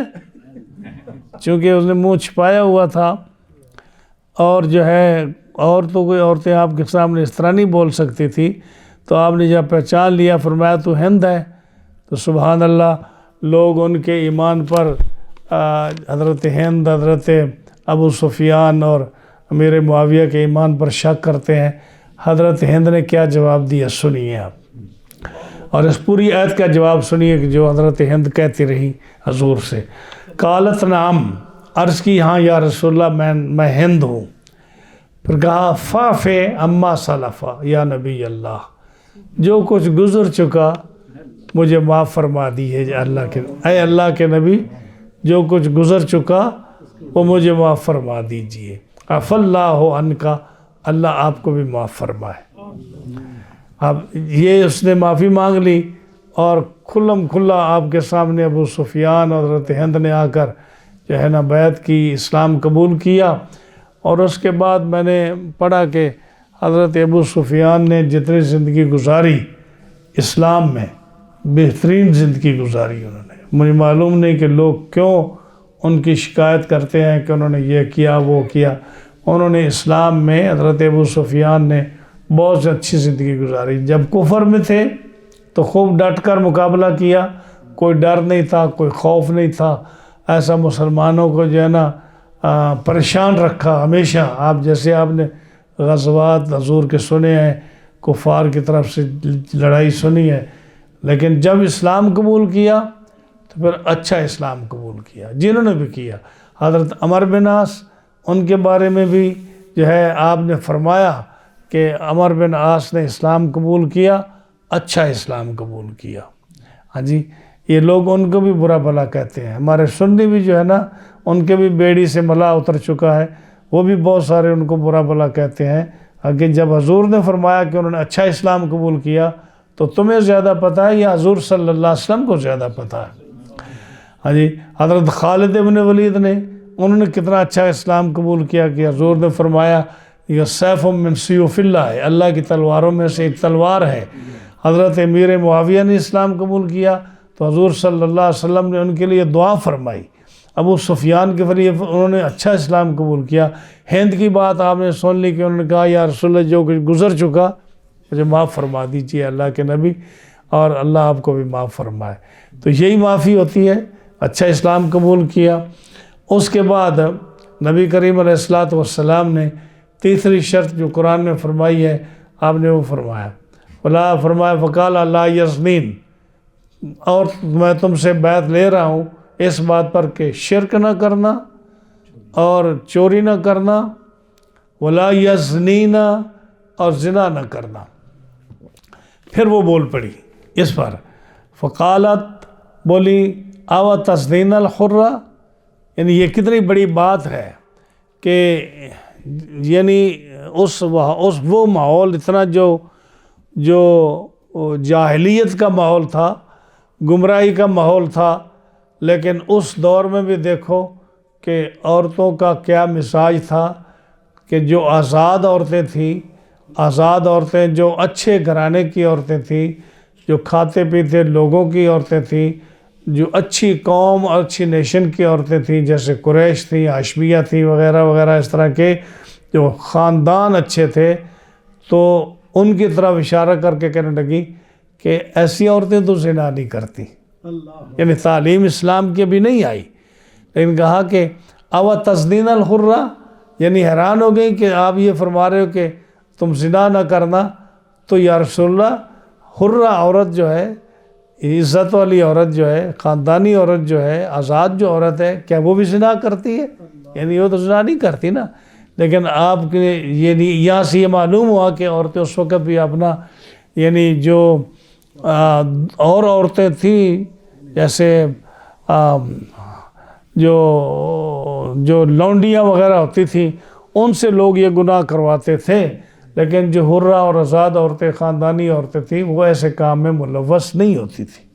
چونکہ اس نے منہ چھپایا ہوا تھا، اور جو ہے اور تو کوئی عورتیں آپ کے سامنے اس طرح نہیں بول سکتی تھی، تو آپ نے جب پہچان لیا فرمایا تو ہند ہے، تو سبحان اللہ، لوگ ان کے ایمان پر حضرت ہند، حضرت ابو سفیان اور امیر معاویہ کے ایمان پر شک کرتے ہیں۔ حضرت ہند نے کیا جواب دیا سنیے آپ، اور اس پوری آیت کا جواب سنیے کہ جو حضرت ہند کہتی رہی حضور سے۔ قالت نعم، عرض کی ہاں یا رسول اللہ میں ہند ہوں۔ پھر کہا فاف اما سلفا یا نبی اللہ، جو کچھ گزر چکا مجھے معاف فرما دیجیے اے اللہ کے نبی، جو کچھ گزر چکا وہ مجھے معاف فرما دیجیے۔ عفا اللہ عنک، اللہ آپ کو بھی معاف فرمائے۔ اب یہ اس نے معافی مانگ لی اور کھلم کھلا آپ کے سامنے ابو سفیان اور حضرت ہند نے آ کر جو ہے نا بیعت کی، اسلام قبول کیا۔ اور اس کے بعد میں نے پڑھا کہ حضرت ابو سفیان نے جتنی زندگی گزاری اسلام میں، بہترین زندگی گزاری انہوں نے۔ مجھے معلوم نہیں کہ لوگ کیوں ان کی شکایت کرتے ہیں کہ انہوں نے یہ کیا وہ کیا۔ انہوں نے اسلام میں، حضرت ابو سفیان نے بہت اچھی زندگی گزاری۔ جب کفر میں تھے تو خوب ڈٹ کر مقابلہ کیا، کوئی ڈر نہیں تھا، کوئی خوف نہیں تھا۔ ایسا مسلمانوں کو جو ہے نا پریشان رکھا ہمیشہ۔ آپ جیسے آپ نے غزوات حضور کے سنے ہیں، کفار کی طرف سے لڑائی سنی ہے، لیکن جب اسلام قبول کیا تو پھر اچھا اسلام قبول کیا جنہوں نے بھی کیا۔ حضرت عمر بن عاص، ان کے بارے میں بھی جو ہے آپ نے فرمایا کہ عمر بن عاص نے اسلام قبول کیا، اچھا اسلام قبول کیا۔ ہاں جی، یہ لوگ ان کو بھی برا بھلا کہتے ہیں۔ ہمارے سنی بھی جو ہے نا، ان کے بھی بیڑی سے ملا اتر چکا ہے، وہ بھی بہت سارے ان کو برا بھلا کہتے ہیں۔ اگر جب حضور نے فرمایا کہ انہوں نے اچھا اسلام قبول کیا تو تمہیں زیادہ پتہ ہے یا حضور صلی اللہ علیہ وسلم کو زیادہ پتہ ہے؟ ہاں جی، حضرت خالد بن ولید نے، انہوں نے کتنا اچھا اسلام قبول کیا کہ حضور نے فرمایا یہ سیف من سیوف اللہ ہے، اللہ کی تلواروں میں سے ایک تلوار ہے۔ حضرت امیر معاویہ نے اسلام قبول کیا تو حضور صلی اللہ علیہ وسلم نے ان کے لیے دعا فرمائی۔ ابو سفیان کے لیے انہوں نے اچھا اسلام قبول کیا۔ ہند کی بات آپ نے سن لی کہ انہوں نے کہا یا رسول اللہ، جو کچھ گزر چکا مجھے معاف فرما دیجیے اللہ کے نبی، اور اللہ آپ کو بھی معاف فرمائے۔ تو یہی معافی ہوتی ہے، اچھا اسلام قبول کیا۔ اس کے بعد نبی کریم علیہ الصلوۃ والسلام نے تیسری شرط جو قرآن میں فرمائی ہے، آپ نے وہ فرمایا، اللہ فرمایا فقال لا یزنین، اور میں تم سے بیعت لے رہا ہوں اس بات پر کہ شرک نہ کرنا اور چوری نہ کرنا، ولا یزنین، اور زنا نہ کرنا۔ پھر وہ بول پڑی اس پر، فقالت، بولی او تزنین الحرہ، یعنی یہ کتنی بڑی بات ہے کہ یعنی وہ ماحول اتنا جو جاہلیت کا ماحول تھا، گمراہی کا ماحول تھا، لیکن اس دور میں بھی دیکھو کہ عورتوں کا کیا مزاج تھا کہ جو آزاد عورتیں تھیں، آزاد عورتیں جو اچھے گھرانے کی عورتیں تھیں، جو کھاتے پیتے لوگوں کی عورتیں تھیں، جو اچھی قوم اور اچھی نیشن کی عورتیں تھیں، جیسے قریش تھیں، ہاشمیہ تھیں وغیرہ وغیرہ، اس طرح کے جو خاندان اچھے تھے، تو ان کی طرف اشارہ کر کے کہنے لگی کہ ایسی عورتیں تو زنا نہیں کرتی، یعنی تعلیم اسلام کی ابھی نہیں آئی، لیکن کہا کہ او تزنین الحرہ، یعنی حیران ہو گئی کہ آپ یہ فرما رہے ہو کہ تم زنا نہ کرنا، تو یا رسول اللہ حرہ عورت جو ہے، عزت والی عورت جو ہے، خاندانی عورت جو ہے، آزاد جو عورت ہے، کیا وہ بھی زنا کرتی ہے؟ یعنی وہ تو زنا نہیں کرتی نا۔ لیکن آپ کے یہاں سے یہ معلوم ہوا کہ عورتیں اس وقت بھی اپنا یعنی جو اور عورتیں تھیں جیسے جو لونڈیاں وغیرہ ہوتی تھیں، ان سے لوگ یہ گناہ کرواتے تھے، لیکن جو حرہ اور آزاد عورتیں، خاندانی عورتیں تھیں، وہ ایسے کام میں ملوث نہیں ہوتی تھیں۔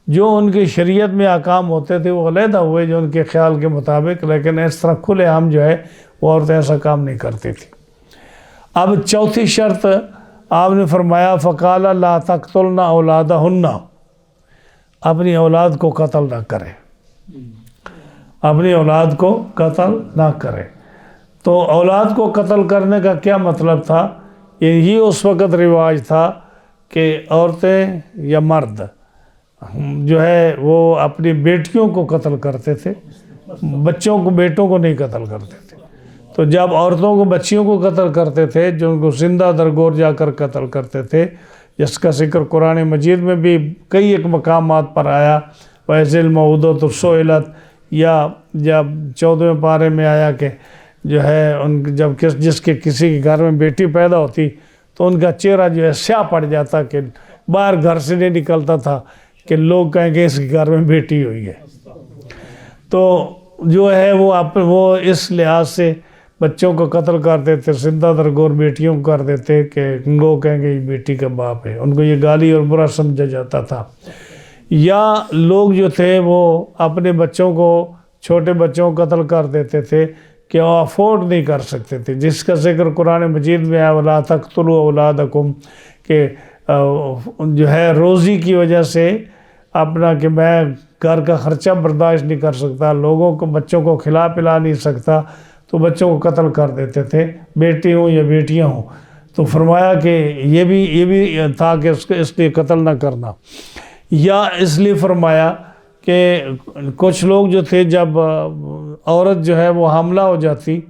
جو ان کی شریعت میں احکام ہوتے تھے وہ علیحدہ ہوئے جو ان کے خیال کے مطابق، لیکن اس طرح کھلے عام جو ہے وہ عورتیں ایسا کام نہیں کرتی تھیں۔ اب چوتھی شرط آپ نے فرمایا فقال لا تقتلن اولادہن، اپنی اولاد کو قتل نہ کرے، اپنی اولاد کو قتل نہ کرے۔ تو اولاد کو قتل کرنے کا کیا مطلب تھا؟ یہی اس وقت رواج تھا کہ عورتیں یا مرد جو ہے وہ اپنی بیٹیوں کو قتل کرتے تھے، بچوں کو، بیٹوں کو نہیں قتل کرتے تھے۔ تو جب عورتوں کو، بچیوں کو قتل کرتے تھے، جو ان کو زندہ درگور جا کر قتل کرتے تھے، جس کا ذکر قرآن مجید میں بھی کئی ایک مقامات پر آیا، وَإِذِ الْمَوْءُودَةُ سُئِلَتْ، یا جب 14ویں پارے میں آیا کہ جو ہے جب جس کے کسی کے گھر میں بیٹی پیدا ہوتی تو ان کا چہرہ جو ہے سیاہ پڑ جاتا کہ باہر گھر سے نہیں نکلتا تھا کہ لوگ کہیں کہ اس کے گھر میں بیٹی ہوئی ہے۔ تو جو ہے وہ اس لحاظ سے بچوں کو قتل کر دیتے، زندہ درگور بیٹیوں کو کر دیتے کہ وہ کہیں گے یہ بیٹی کا باپ ہے، ان کو یہ گالی اور برا سمجھا جاتا تھا۔ یا لوگ جو تھے وہ اپنے بچوں کو، چھوٹے بچوں کو قتل کر دیتے تھے کہ وہ افورڈ نہیں کر سکتے تھے، جس کا ذکر قرآن مجید میں ہے وَلَا تَقْتُلُوا أَوْلَادَكُمْ، کہ جو ہے روزی کی وجہ سے اپنا کہ میں گھر کا خرچہ برداشت نہیں کر سکتا، لوگوں کو بچوں کو کھلا پلا نہیں سکتا، تو بچوں کو قتل کر دیتے تھے، بیٹی ہوں یا بیٹیاں ہوں۔ تو فرمایا کہ یہ بھی تھا کہ اس لیے قتل نہ کرنا۔ یا اس لیے فرمایا کہ کچھ لوگ جو تھے جب عورت جو ہے وہ حاملہ ہو جاتی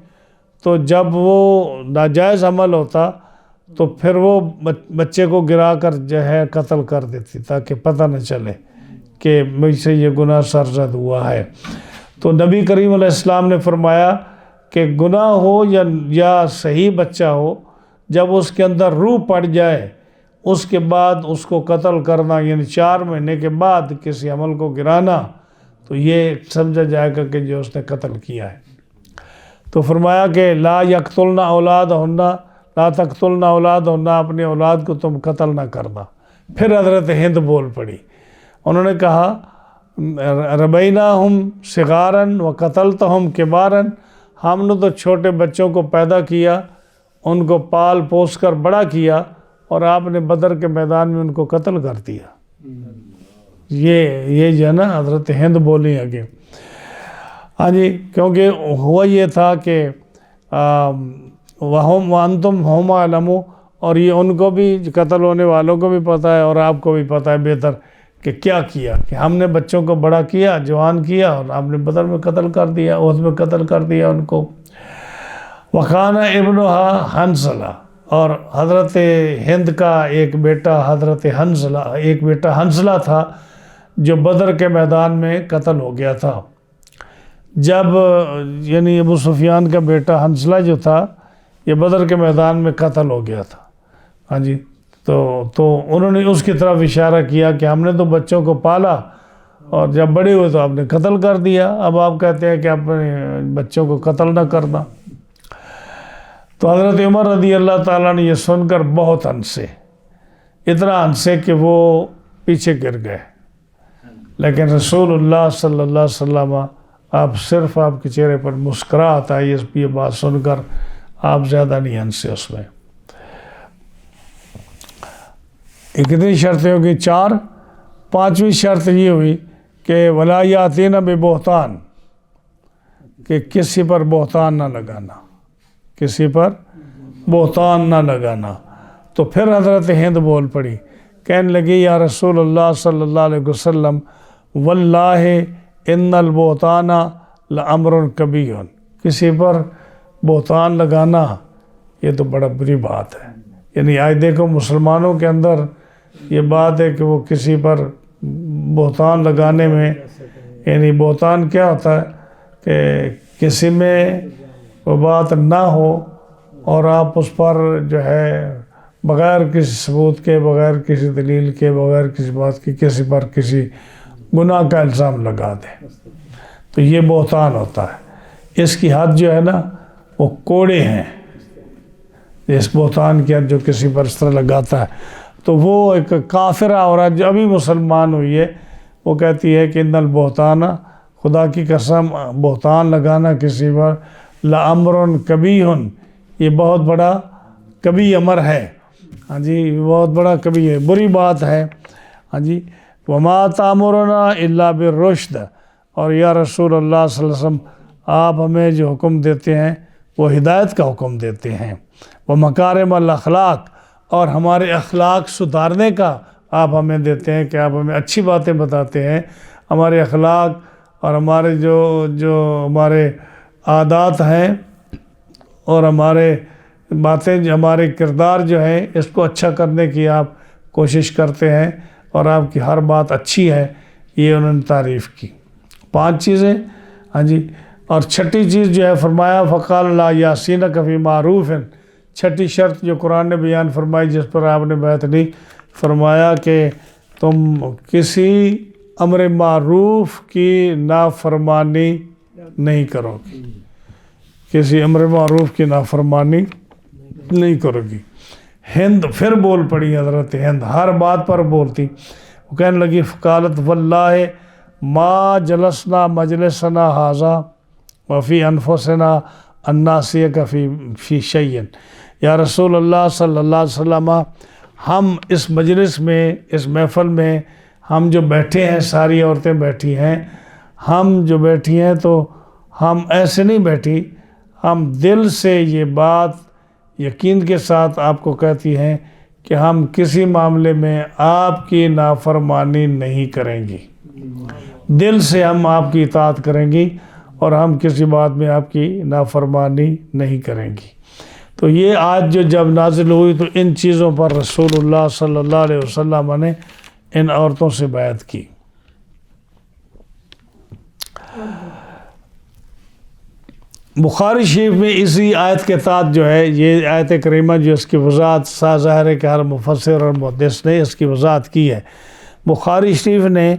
تو جب وہ ناجائز حمل ہوتا تو پھر وہ بچے کو گرا کر جو ہے قتل کر دیتی تاکہ پتہ نہ چلے کہ مجھ سے یہ گناہ سرزد ہوا ہے۔ تو نبی کریم علیہ السلام نے فرمایا کہ گناہ ہو یا صحیح بچہ ہو، جب اس کے اندر روح پڑ جائے اس کے بعد اس کو قتل کرنا، یعنی 4 مہینے کے بعد کسی عمل کو گرانا، تو یہ سمجھا جائے گا کہ جو اس نے قتل کیا ہے۔ تو فرمایا کہ لا یقتلن اولادہن، لا تقتلن اولادہن، اپنی اولاد کو تم قتل نہ کرنا۔ پھر حضرت ہند بول پڑی، انہوں نے کہا ربیناہم صغارا وقتلتہم کبارا، ہم نے تو چھوٹے بچوں کو پیدا کیا، ان کو پال پوس کر بڑا کیا، اور آپ نے بدر کے میدان میں ان کو قتل کر دیا۔ یہ جو ہے نا حضرت ہند بولی آگے، ہاں جی، کیونکہ ہوا یہ تھا کہ وَأَنْتُمْ هُمْ أَعْلَمُ، اور یہ ان کو بھی، قتل ہونے والوں کو بھی پتہ ہے اور آپ کو بھی پتہ ہے بہتر کہ کیا کیا، کہ ہم نے بچوں کو بڑا کیا، جوان کیا، اور آپ نے بدر میں قتل کر دیا، احد میں قتل کر دیا ان کو۔ وَكَانَ ابْنُهَا حنظلہ، اور حضرت ہند کا ایک بیٹا حنظلہ تھا جو بدر کے میدان میں قتل ہو گیا تھا۔ جب یعنی ابو سفیان کا بیٹا حنظلہ جو تھا یہ بدر کے میدان میں قتل ہو گیا تھا، ہاں جی، تو انہوں نے اس کی طرف اشارہ کیا کہ ہم نے تو بچوں کو پالا اور جب بڑے ہوئے تو آپ نے قتل کر دیا، اب آپ کہتے ہیں کہ اپنے بچوں کو قتل نہ کرنا۔ تو حضرت عمر رضی اللہ تعالیٰ نے یہ سن کر بہت ہنسے، اتنا ہنسے کہ وہ پیچھے گر گئے، لیکن رسول اللہ صلی اللہ علیہ وسلم آپ صرف آپ کے چہرے پر مسکراہٹ آئی یہ بات سن کر، آپ زیادہ نہیں ہنسے اس میں۔ کتنی شرطیں ہوگی؟ 4۔ 5ویں شرط یہ ہوئی کہ وَلَا يَأْتِينَ بِبُهْتَانٍ، کہ کسی پر بہتان نہ لگانا، کسی پر بہتان نہ لگانا۔ تو پھر حضرت ہند بول پڑی، کہنے لگی یا رسول اللہ صلی اللہ علیہ وسلم واللہ ان البہتان لامر کبیر، کسی پر بہتان لگانا یہ تو بڑا بری بات ہے۔ یعنی آج دیکھو مسلمانوں کے اندر یہ بات ہے کہ وہ کسی پر بہتان لگانے میں، یعنی بہتان کیا ہوتا ہے کہ کسی میں وہ بات نہ ہو اور آپ اس پر جو ہے بغیر کسی ثبوت کے، بغیر کسی دلیل کے، بغیر کسی بات کی کسی پر کسی گناہ کا الزام لگا دیں، تو یہ بہتان ہوتا ہے۔ اس کی حد جو ہے نا وہ کوڑے ہیں، اس بہتان کی حد جو کسی پر اس طرح لگاتا ہے تو وہ ایک کافرہ عورت جو ابھی مسلمان ہوئی ہے وہ کہتی ہے کہ ان البہتان، خدا کی قسم بہتان لگانا کسی پر لامر کبیح، یہ بہت بڑا کبھی امر ہے، ہاں جی، بہت بڑا کبھی ہے، بری بات ہے، ہاں جی۔ وما تامرنا الا بالرشد، اور یا رسول اللہ صلی اللہ علیہ وسلم آپ ہمیں جو حکم دیتے ہیں وہ ہدایت کا حکم دیتے ہیں، وہ مکارم الاخلاق، اور ہمارے اخلاق سدھارنے کا آپ ہمیں دیتے ہیں کہ آپ ہمیں اچھی باتیں بتاتے ہیں، ہمارے اخلاق اور ہمارے جو ہمارے عادات ہیں اور ہمارے باتیں، ہمارے کردار جو ہیں اس کو اچھا کرنے کی آپ کوشش کرتے ہیں اور آپ کی ہر بات اچھی ہے، یہ انہوں نے تعریف کی۔ 5 چیزیں، ہاں جی۔ اور 6ٹھی چیز جو ہے فرمایا فقال لا یاسینک فی معروف، 6ٹھی شرط جو قرآن نے بیان فرمائی جس پر آپ نے بیعت لی، فرمایا کہ تم کسی امر معروف کی نافرمانی نہیں کرو گی، کسی امر معروف کی نافرمانی نہیں کرو گی۔ ہند پھر بول پڑی حضرت ہند، ہر بات پر بولتی، وہ کہنے لگی فقالت واللہ ما جلسنا مجلسنا حاذا وفی انفسنا الناسیک فی شیئن، یا رسول اللہ صلی اللہ علیہ وسلم ہم اس مجلس میں، اس محفل میں ہم جو بیٹھے ہیں، ساری عورتیں بیٹھی ہیں، ہم جو بیٹھی ہیں تو ہم ایسے نہیں بیٹھی، ہم دل سے یہ بات یقین کے ساتھ آپ کو کہتی ہیں کہ ہم کسی معاملے میں آپ کی نافرمانی نہیں کریں گی، دل سے ہم آپ کی اطاعت کریں گی اور ہم کسی بات میں آپ کی نافرمانی نہیں کریں گی۔ تو یہ آج جو جب نازل ہوئی تو ان چیزوں پر رسول اللہ صلی اللہ علیہ وسلم نے ان عورتوں سے بیعت کی۔ بخاری شریف میں اسی آیت کے تحت جو ہے یہ آیت کریمہ جو اس کی وضاحت ظاہر ہے کہ ہر مفسر اور محدث نے اس کی وضاحت کی ہے۔ بخاری شریف نے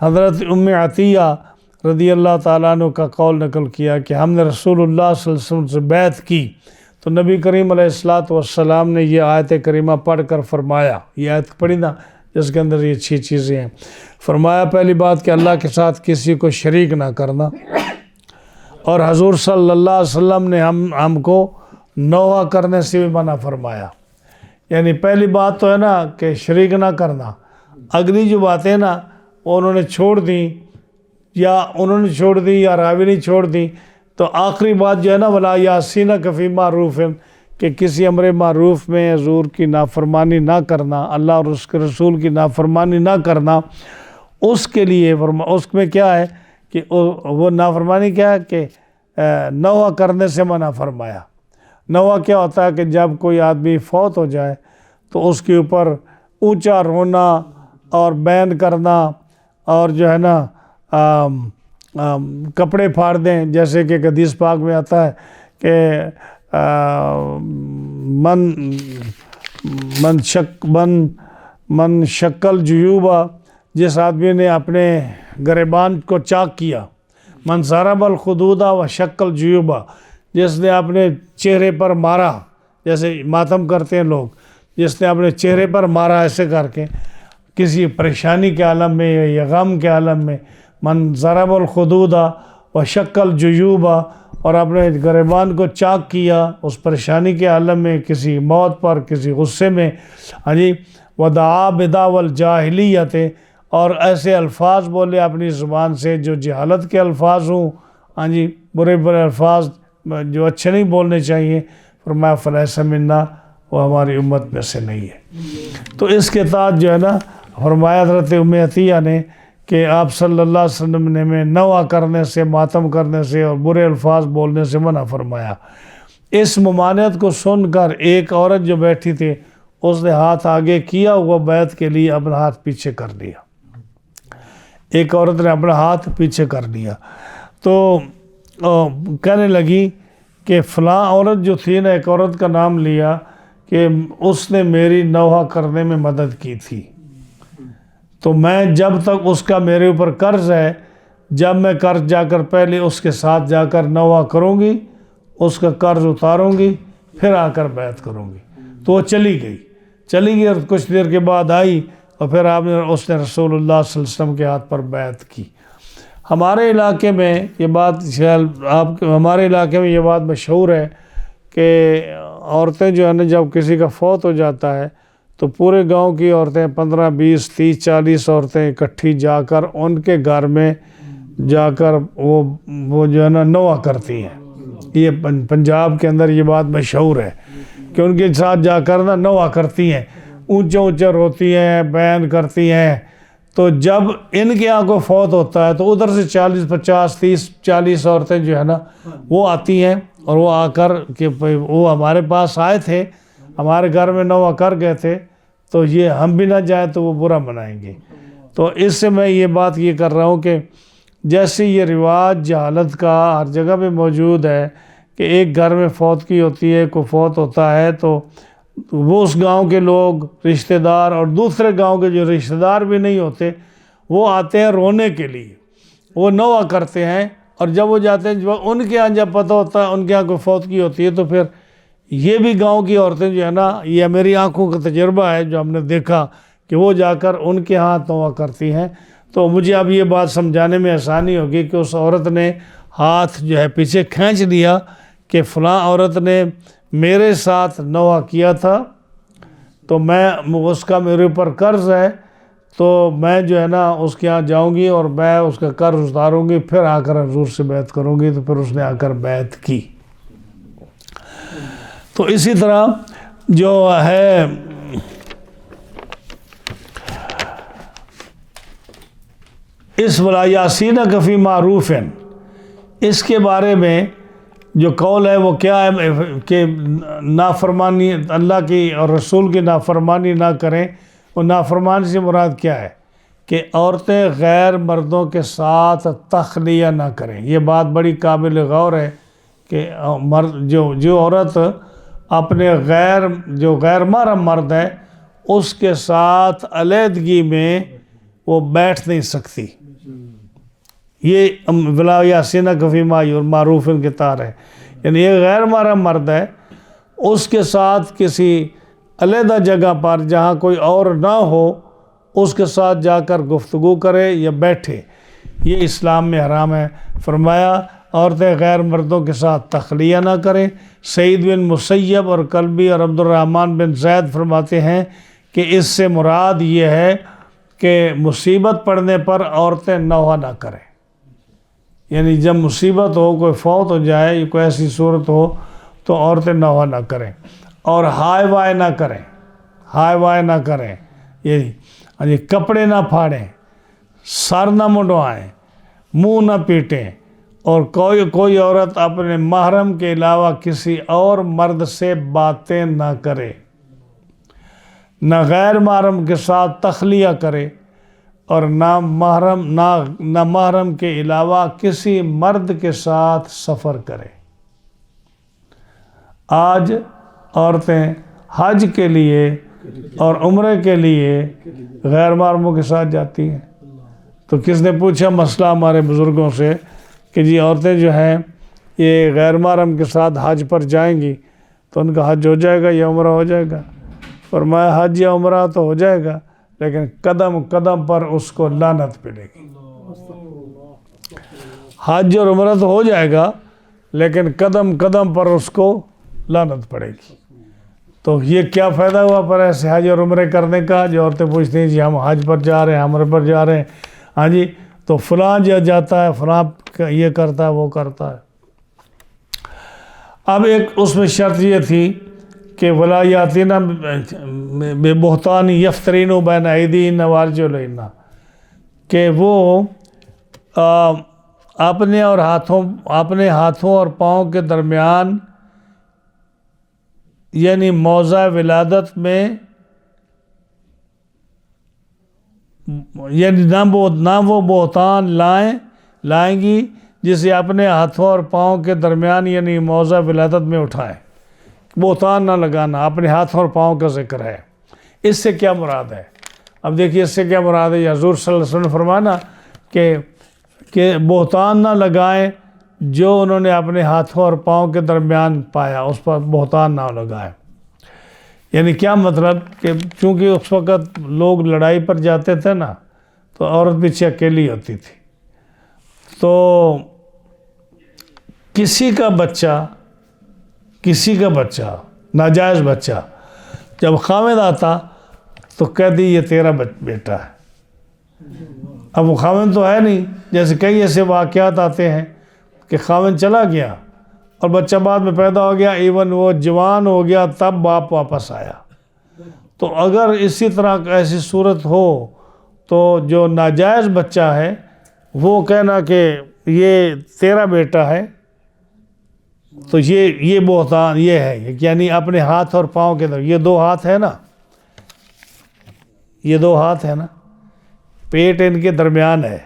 حضرت ام عطیہ رضی اللہ تعالیٰ عنہ کا قول نقل کیا کہ ہم نے رسول اللہ صلی اللہ علیہ وسلم سے بیعت کی تو نبی کریم علیہ السلام نے یہ آیت کریمہ پڑھ کر فرمایا، یہ آیت پڑھی نا جس کے اندر یہ اچھی چیزیں ہیں، فرمایا پہلی بات کہ اللہ کے ساتھ کسی کو شریک نہ کرنا، اور حضور صلی اللہ علیہ وسلم نے ہم کو نوحہ کرنے سے بھی منع فرمایا۔ یعنی پہلی بات تو ہے نا کہ شریک نہ کرنا، اگلی جو باتیں نا وہ انہوں نے چھوڑ دیں، یا راوی نے چھوڑ دی، تو آخری بات جو ہے نا ولا یعصینک فی معروف، کہ کسی امر معروف میں حضور کی نافرمانی نہ کرنا، اللہ اور اس کے رسول کی نافرمانی نہ کرنا، اس کے لیے اس میں کیا ہے کہ وہ نافرمانی کیا ہے کہ نوحہ کرنے سے منع فرمایا۔ نوحہ کیا ہوتا ہے کہ جب کوئی آدمی فوت ہو جائے تو اس کے اوپر اونچا رونا اور بیان کرنا اور جو ہے نا کپڑے پھاڑ دیں، جیسے کہ حدیث پاک میں آتا ہے کہ من شکل جیوبا، جس آدمی نے اپنے گریبان کو چاک کیا، من ضرب الخدودا و شکل جیوبا، جس نے اپنے چہرے پر مارا، جیسے ماتم کرتے ہیں لوگ، جس نے اپنے چہرے پر مارا ایسے کر کے کسی پریشانی کے عالم میں یا غم کے عالم میں، من ضرب الخدودا و شکل جیوبا، اور اپنے گریبان کو چاک کیا اس پریشانی کے عالم میں، کسی موت پر، کسی غصے میں، ہاں جی، ودعا بدعوی الجاہلیت، اور ایسے الفاظ بولے اپنی زبان سے جو جہالت کے الفاظ ہوں، ہاں جی، برے برے الفاظ جو اچھے نہیں بولنے چاہیے، فرمایا فلیس منا، وہ ہماری امت میں سے نہیں ہے۔ تو اس کے تحت جو ہے نا فرمایا حضرت ام عطیہ نے کہ آپ صلی اللہ علیہ وسلم نے میں نوحہ کرنے سے، ماتم کرنے سے اور برے الفاظ بولنے سے منع فرمایا۔ اس ممانعت کو سن کر ایک عورت جو بیٹھی تھی اس نے ہاتھ آگے کیا ہوا بیعت کے لیے اپنا ہاتھ پیچھے کر لیا، ایک عورت نے اپنا ہاتھ پیچھے کر لیا، تو کہنے لگی کہ فلاں عورت جو تھی نا، ایک عورت کا نام لیا کہ اس نے میری نوحہ کرنے میں مدد کی تھی، تو میں جب تک اس کا میرے اوپر قرض ہے، جب میں قرض جا کر پہلے اس کے ساتھ جا کر نوحہ کروں گی، اس کا قرض اتاروں گی، پھر آ کر بیعت کروں گی۔ تو وہ چلی گئی اور کچھ دیر کے بعد آئی اور پھر اس نے رسول اللہ صلی اللہ علیہ وسلم کے ہاتھ پر بیعت کی۔ ہمارے علاقے میں یہ بات مشہور ہے کہ عورتیں جو ہے نا جب کسی کا فوت ہو جاتا ہے تو پورے گاؤں کی عورتیں 15 20 30 40 عورتیں اکٹھی جا کر ان کے گھر میں جا کر وہ جو ہے نا نوحہ کرتی ہیں۔ یہ پنجاب کے اندر یہ بات مشہور ہے کہ ان کے ساتھ جا کر نا نوحہ کرتی ہیں، اونچا روتی ہیں، بیان کرتی ہیں۔ تو جب ان کے یہاں کو فوت ہوتا ہے تو ادھر سے 40 50 30 40 عورتیں جو ہے نا وہ آتی ہیں، اور وہ آ کر کہ وہ ہمارے پاس آئے تھے، ہمارے گھر میں نوحہ کر گئے تھے، تو یہ ہم بھی نہ جائیں تو وہ برا منائیں گے۔ تو اس سے میں یہ بات کر رہا ہوں کہ جیسے یہ رواج جہالت کا ہر جگہ پہ موجود ہے کہ ایک گھر میں فوت کی ہوتی ہے، کوئی فوت ہوتا ہے تو وہ اس گاؤں کے لوگ رشتہ دار اور دوسرے گاؤں کے جو رشتہ دار بھی نہیں ہوتے وہ آتے ہیں رونے کے لیے، وہ نوحہ کرتے ہیں اور جب وہ جاتے ہیں جب ان کے یہاں جب پتہ ہوتا ہے ان کے یہاں کوئی فوت کی ہوتی ہے تو پھر یہ بھی گاؤں کی عورتیں جو ہے نا، یہ میری آنکھوں کا تجربہ ہے جو ہم نے دیکھا کہ وہ جا کر ان کے ہاں توبہ کرتی ہیں. تو مجھے اب یہ بات سمجھانے میں آسانی ہوگی کہ اس عورت نے ہاتھ جو ہے پیچھے کھینچ لیا کہ فلاں عورت نے میرے ساتھ نوحہ کیا تھا تو میں اس کا میرے اوپر قرض ہے، تو میں جو ہے نا اس کے یہاں جاؤں گی اور میں اس کا قرض اتاروں گی، پھر آ کر حضور سے بیعت کروں گی. تو پھر اس نے آ کر بیعت کی. تو اسی طرح جو ہے اس ولا یاسینک فی معروف، اس کے بارے میں جو قول ہے وہ کیا ہے کہ نافرمانی اللہ کی اور رسول کی نافرمانی نہ کریں. اور نافرمانی سے مراد کیا ہے کہ عورتیں غیر مردوں کے ساتھ تخلیہ نہ کریں. یہ بات بڑی قابل غور ہے کہ مرد جو عورت اپنے غیر محرم مرد ہے اس کے ساتھ علیحدگی میں وہ بیٹھ نہیں سکتی. یہ ولا یاسینک فی معروف کے تار ہے. یعنی یہ غیر محرم مرد ہے، اس کے ساتھ کسی علیحدہ جگہ پر جہاں کوئی اور نہ ہو اس کے ساتھ جا کر گفتگو کرے یا بیٹھے، یہ اسلام میں حرام ہے. فرمایا عورتیں غیر مردوں کے ساتھ تخلیہ نہ کریں. سعید بن مسیب اور کلبی اور عبد الرحمن بن زید فرماتے ہیں کہ اس سے مراد یہ ہے کہ مصیبت پڑنے پر عورتیں نوحہ نہ کریں. یعنی جب مصیبت ہو، کوئی فوت ہو جائے یا کوئی ایسی صورت ہو تو عورتیں نوحہ نہ کریں. اور ہائے وائے نہ کریں، ہائے وائے نہ کریں، یعنی کپڑے نہ پھاڑیں، سر نہ منڈوائیں، منہ نہ پیٹیں. اور کوئی عورت اپنے محرم کے علاوہ کسی اور مرد سے باتیں نہ کرے، نہ غیر محرم کے ساتھ تخلیہ کرے اور نہ محرم کے علاوہ کسی مرد کے ساتھ سفر کرے. آج عورتیں حج کے لیے اور عمرے کے لیے غیر محرموں کے ساتھ جاتی ہیں. تو کس نے پوچھا مسئلہ ہمارے بزرگوں سے کہ جی عورتیں جو ہیں یہ غیر محرم کے ساتھ حج پر جائیں گی تو ان کا حج ہو جائے گا یا عمرہ ہو جائے گا؟ فرمایا حج یا عمرہ تو ہو جائے گا لیکن قدم قدم پر اس کو لعنت ملے گی. حج اور عمرہ تو ہو جائے گا لیکن قدم قدم پر اس کو لعنت پڑے گی. تو یہ کیا فائدہ ہوا پر ایسے حج اور عمرے کرنے کا؟ جو عورتیں پوچھتی ہیں جی ہم حج پر جا رہے ہیں، عمرے پر جا رہے ہیں، ہاں جی تو فلاں جاتا ہے، فلاں یہ کرتا ہے، وہ کرتا ہے. اب ایک اس میں شرط یہ تھی کہ ولا یاتینا بے بہتان یفترین بین ایدیہن وارجلہن، کہ وہ اپنے ہاتھوں اور پاؤں کے درمیان یعنی موضع ولادت میں یعنی نہ وہ بہتان لائیں گی جسے اپنے ہاتھوں اور پاؤں کے درمیان یعنی موضع ولادت میں اٹھائیں. بہتان نہ لگانا، اپنے ہاتھوں اور پاؤں کا ذکر ہے. اس سے کیا مراد ہے؟ اب دیکھیے اس سے کیا مراد ہے. حضور صلی اللہ علیہ وسلم نے فرمانا کہ بہتان نہ لگائیں جو انہوں نے اپنے ہاتھوں اور پاؤں کے درمیان پایا، اس پر بہتان نہ لگائیں. یعنی کیا مطلب کہ چونکہ اس وقت لوگ لڑائی پر جاتے تھے نا تو عورت پیچھے اکیلی ہوتی تھی، تو کسی کا بچہ ناجائز بچہ جب خامد آتا تو کہہ دی یہ تیرا بیٹا ہے. اب وہ خامد تو ہے نہیں، جیسے کئی ایسے واقعات آتے ہیں کہ خامد چلا گیا اور بچہ بعد میں پیدا ہو گیا، ایون وہ جوان ہو گیا تب باپ واپس آیا. تو اگر اسی طرح ایسی صورت ہو تو جو ناجائز بچہ ہے وہ کہنا کہ یہ تیرا بیٹا ہے، تو یہ بہتان یہ ہے، یعنی اپنے ہاتھ اور پاؤں کے یہ دو ہاتھ ہے نا، پیٹ ان کے درمیان ہے،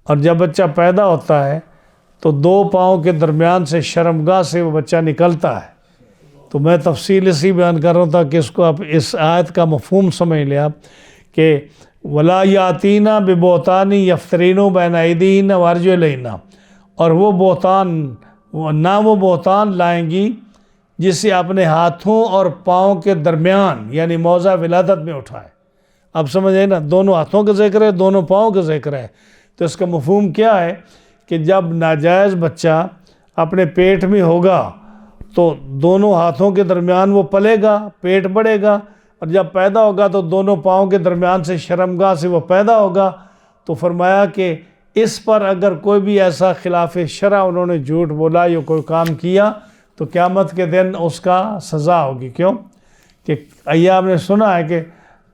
اور جب بچہ پیدا ہوتا ہے تو دو پاؤں کے درمیان سے شرمگاہ سے وہ بچہ نکلتا ہے. تو میں تفصیل اسی بیان کر رہا ہوں تاکہ اس کو آپ اس آیت کا مفہوم سمجھ لیں آپ کہ ولا یاتینا ببہتان یفترین بین ایدیہن وارجلہن، اور وہ بہتان لائیں گی جسے اپنے ہاتھوں اور پاؤں کے درمیان یعنی موضع ولادت میں اٹھائے۔ اب سمجھے نا، دونوں ہاتھوں کا ذکر ہے، دونوں پاؤں کا ذکر ہے، تو اس کا مفہوم کیا ہے کہ جب ناجائز بچہ اپنے پیٹ میں ہوگا تو دونوں ہاتھوں کے درمیان وہ پلے گا، پیٹ بڑھے گا، اور جب پیدا ہوگا تو دونوں پاؤں کے درمیان سے شرمگاہ سے وہ پیدا ہوگا۔ تو فرمایا کہ اس پر اگر کوئی بھی ایسا خلاف شرع انہوں نے جھوٹ بولا یا کوئی کام کیا تو قیامت کے دن اس کا سزا ہوگی۔ کیوں کہ ایام نے سنا ہے کہ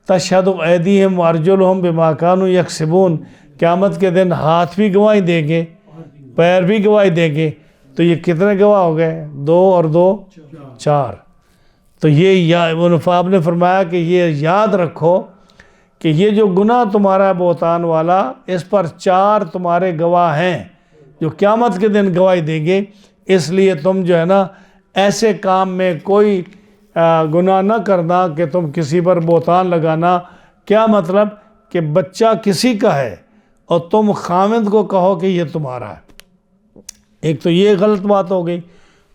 تشہد ایدیہم وارجلہم بما کانوا یکسبون، قیامت کے دن ہاتھ بھی گواہی دیں گے، پیر بھی گواہی دیں گے، تو یہ کتنے گواہ ہو گئے؟ 2 اور 2 4۔ تو یہ آپ نے فرمایا کہ یہ یاد رکھو کہ یہ جو گناہ تمہارا بہتان والا، اس پر 4 تمہارے گواہ ہیں جو قیامت کے دن گواہی دیں گے، اس لیے تم جو ہے نا ایسے کام میں کوئی گناہ نہ کرنا کہ تم کسی پر بہتان لگانا۔ کیا مطلب کہ بچہ کسی کا ہے اور تم خاوند کو کہو کہ یہ تمہارا ہے، ایک تو یہ غلط بات ہو گئی۔